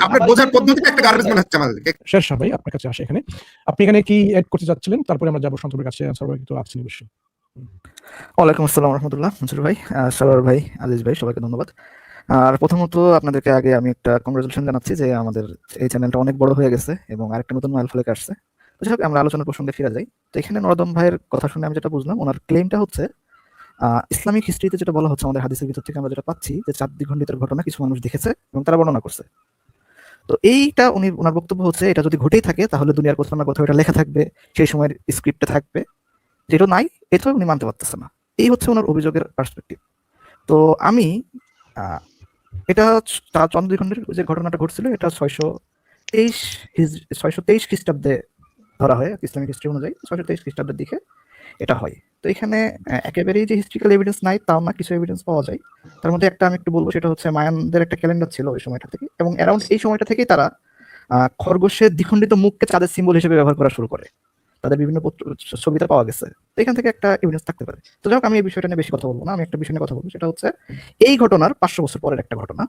আপনার বোঝার পদ্ধতিটা একটা গার্বেজ মনে হচ্ছে আমাদেরকে। শেরশাহ ভাই আপনার কাছে আসে এখানে। আপনি এখানে কি এড করতে যাচ্ছিলেন? তারপরে আমরা যাবো সন্তোষের কাছে, আনসার ভাই তো আছেন নিশ্চয়ই। ওয়ালাইকুম আসসালাম রহমতুল্লাহ, মনসুর ভাই, সারোয়ার ভাই, আজিজ ভাই, সবাইকে ধন্যবাদ। আর প্রথমত আপনাদেরকে আগে আমি একটা কংগ্রেচুলেশন জানাচ্ছি যে আমাদের এই চ্যানেলটা অনেক বড় হয়ে গেছে এবং আরেকটা নতুন মাইলফলকে আসছে। তো যাই হোক, আমরা আলোচনার প্রসঙ্গে ফিরে যাই। তো এখানে নরদম ভাইয়ের কথা শুনে আমি যেটা বুঝলাম, ওনার ক্লেমটা হচ্ছে ইসলামিক হিস্ট্রিতে যেটা বলা হচ্ছে, আমাদের হাদিসের ভিতর থেকে আমরা যেটা পাচ্ছি যে 4 দ্বিখণ্ডিতের ঘটনা কিছু মানুষ দেখেছে এবং তারা বর্ণনা করছে। তো এইটা ওনার বক্তব্য হচ্ছে, এটা যদি ঘটেই থাকে তাহলে দুনিয়ার কোথাও না কোথাও এটা লেখা থাকবে, সেই সময়ের স্ক্রিপ্টে থাকবে, যেটা নাই এটাও উনি মানতে পারতেছে না। এই হচ্ছে ওনার অভিযোগের পার্সপেক্টিভ। তো আমি এটা চন্দ্র দ্বিখণ্ডের যে ঘটনাটা ঘটছিল, এটা 623 খ্রিস্টাব্দে ধরা হয় ইসলামিক হিস্ট্রি অনুযায়ী 623 খ্রিস্টাব্দের দিকে এটা হয়। তো এখানে একেবারেই যে হিস্ট্রিক্যাল এভিডেন্স নাই তাও না, কিছু এভিডেন্স পাওয়া যায়। তার মধ্যে একটা আমি একটু বলবো, সেটা হচ্ছে মায়ানদের একটা ক্যালেন্ডার ছিল ওই সময়টা থেকে, এবং অ্যারাউন্ড এই সময়টা থেকেই তারা খরগোশের দ্বিখণ্ডিত মুখকে চাঁদের সিম্বল হিসেবে ব্যবহার করা শুরু করে। তাদের বিভিন্ন ছবিতে পাওয়া গেছে। তো এখান থেকে একটা এভিডেন্স থাকতে পারে। তো যাই হোক, আমি এই বিষয়টা নিয়ে বেশি কথা বলবো না, আমি একটা বিষয় নিয়ে কথা বলবো, সেটা হচ্ছে এই ঘটনার 500 বছর পরের একটা ঘটনা।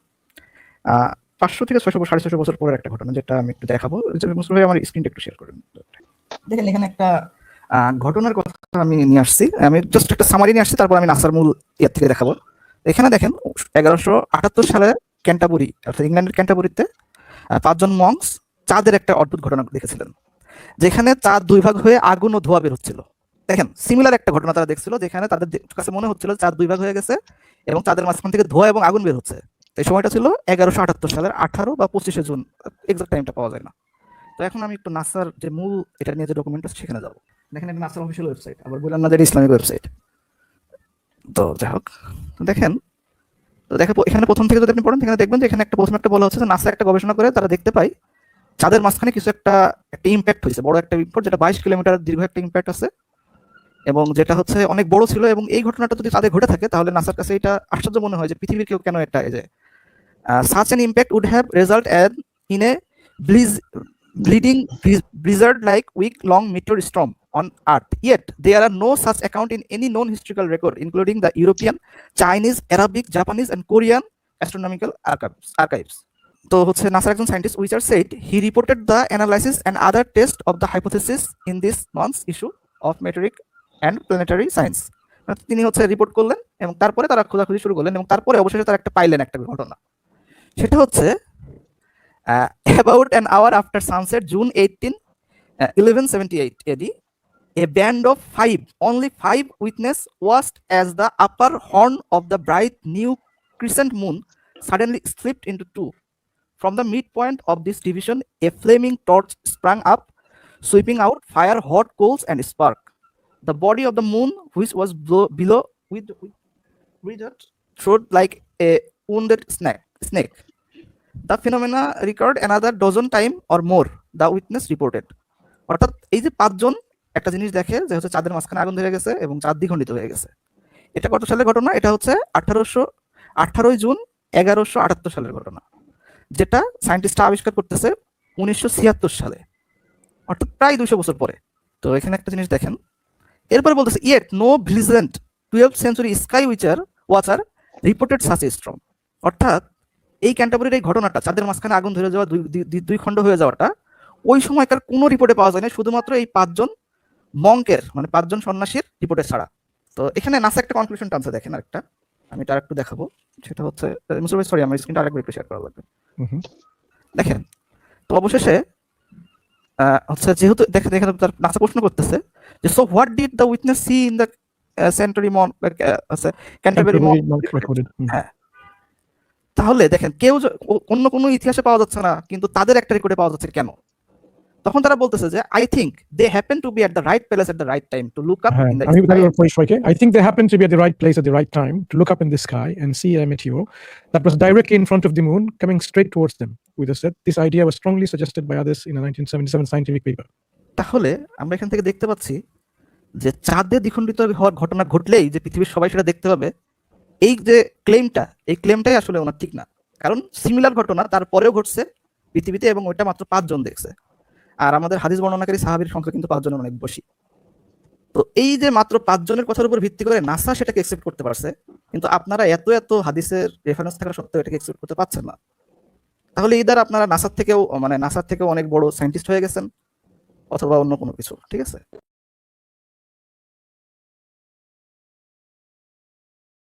500 থেকে 600 650 বছর পরের একটা ঘটনা, যেটা আমি একটু দেখাবো। মুসলিম ভাই আমার স্ক্রিনটা একটু শেয়ার করেন। দেখেন এখানে একটা ঘটনার কথা আমি নিয়ে আসছি, আমি জাস্ট একটা সামারি নিয়ে আসছি, তারপর আমি নাসার মূল ইয়ার থেকে দেখাবো। এখানে দেখেন 1178 সালে ক্যান্টারবুরি, অর্থাৎ ইংল্যান্ডের ক্যান্টারবুরিতে 5 জন মঙ্কস চাঁদের একটা অদ্ভুত ঘটনা দেখেছিলেন, যেখানে চাঁদ 2 ভাগ হয়ে আগুন ও ধোঁয়া বের হচ্ছিল। দেখেন সিমিলার একটা ঘটনা তারা দেখছিল, যেখানে তাদের কাছে মনে হচ্ছিল চাঁদ 2 ভাগ হয়ে গেছে এবং চাঁদের মাঝখান থেকে ধোঁয়া এবং আগুন বের হচ্ছে। এই সময়টা ছিল 1178 সালের 18 বা 25 জুন, এক্সাক্ট টাইমটা পাওয়া যায় না। তো এখন আমি একটু নাসার যে মূল এটা নিয়ে যে ডকুমেন্ট আছে সেখানে যাবো। দেখেন এটা নাসার অফিসিয়াল ওয়েবসাইট, আবার বললাম না যে ইসলামিক ওয়েবসাইট। তো যাই হোক, দেখেন এখানে প্রথম থেকে যদি আপনি পড়েন, এখানে দেখবেন যে এখানে প্রথম একটা বলা হচ্ছে যে নাসা একটা গবেষণা করে তারা দেখতে পায় চাঁদের মাঝখানে কিছু একটা ইম্প্যাক্ট হয়েছে, বড় একটা ইম্প্যাক্ট, যেটা 22 কিলোমিটার দীর্ঘ একটা ইম্প্যাক্ট আছে, এবং যেটা হচ্ছে অনেক বড় ছিল। এবং এই ঘটনাটা যদি তাদের ঘটে থাকে তাহলে নাসার কাছে এটা আশ্চর্য মনে হয় যে পৃথিবীর কেউ কেন এটা এই যে such an impact would have result in a bleeding blizzard-like week-long meteor storm on Earth. Yet there are no such account in any known historical record, including the European, Chinese, Arabic, Japanese, and Korean astronomical archives. তো হচ্ছে নাসার একজন scientist Witcher said he reported the analysis and other tests of the hypothesis in this month's issue of meteoric and planetary science. তিনি হচ্ছে report করলেন এবং তারপরে তারা খোঁজাখুঁজি শুরু করলেন এবং তারপরে অবশেষে তারা একটা পাইলেন একটা ঘটনা। সেটা হচ্ছে about an hour after sunset, June 18, 1178 AD, a band of only five witnesses watched as the upper horn of the bright new crescent moon suddenly split into two. From the midpoint of this division, a flaming torch sprang up, sweeping out fire, hot coals, and spark. The body of the moon, which was below, withered, showed like a wounded snake. The phenomena recurred another dozen time or more, the witness reported. অর্থাৎ এই যে 5 জন একটা জিনিস দেখে যে হচ্ছে চাঁদের মাঝখানে আগুন ধরে গেছে এবং চাঁদ দ্বিখণ্ডিত হয়ে গেছে। এটা কত সালের ঘটনা? এটা হচ্ছে 18 জুন 1178 সালের ঘটনা, যেটা সায়েন্টিস্টরা আবিষ্কার করতেছে 1976 সালে, অর্থাৎ প্রায় 200 বছর পরে। তো এখানে একটা জিনিস দেখেন, এরপরে বলতেছে yet no vigilant 12th century sky watcher reported such a storm. অর্থাৎ এই ক্যান্টারবুরির এই ঘটনাটা, চাঁদের মাঝখানে আগুন ধরে যাওয়া, দুই খণ্ড হয়ে যাওয়াটা, ওই সময়কার কোনো রিপোর্টে পাওয়া যায় না, শুধুমাত্র এই 5 জন মঙ্কের, মানে 5 জন সন্ন্যাসীর রিপোর্টে ছাড়া। তো এখানে নাসা একটা কনক্লুশন টানছে, দেখেন আরেকটা, আমি এটা আরেকটু দেখাবো। সেটা হচ্ছে সরি, আমার স্ক্রিনটা আরেকবার একটু শেয়ার করা লাগবে। দেখেন, তো অবশেষে হচ্ছে যেহেতু দেখেন নাসা প্রশ্ন করতেছে যে so what did the witness see in the Canterbury monk. হ্যাঁ, তাহলে দেখেন কেউ অন্য কোনো ইতিহাসে পাওয়া যাচ্ছে না, কিন্তু তাদের একটা রেকর্ডে পাওয়া যাচ্ছে কেন? তখন তারা বলতেছে যে I think they happen to be at the right place at the right time to look up in the sky. I think they happened to be at the right place at the right time to look up in the sky and see a meteor that was directly in front of the moon coming straight towards them. With said, this idea was strongly suggested by others in a 1977 scientific paper. তাহলে আমরা এখান থেকে দেখতে পাচ্ছি যে চাঁদে দ্বিখণ্ডিত হওয়ার ঘটনা ঘটলেই যে পৃথিবীর সবাই সেটা দেখতে পাবে, এই যে এই ক্লেমটাই আসলে ওনার ঠিক না। কারণ সিমিলার ঘটনা তারপরেও ঘটছে পৃথিবীতে এবং ওইটা মাত্র 5 জন দেখছে, আর আমাদের হাদিস বর্ণনাকারী সাহাবীর সংখ্যা কিন্তু 5 জনের অনেক বেশি। তো এই যে মাত্র 5 জনের কথার উপর ভিত্তি করে নাসা সেটাকে অ্যাকসেপ্ট করতে পারছে, কিন্তু আপনারা এত হাদিসের রেফারেন্স থাকা সত্ত্বেও এটাকে অ্যাকসেপ্ট করতে পারছেন না। তাহলে ইদার আপনারা নাসার থেকেও অনেক বড় সায়েন্টিস্ট হয়ে গেছেন, অথবা অন্য কোনো কিছু। ঠিক আছে।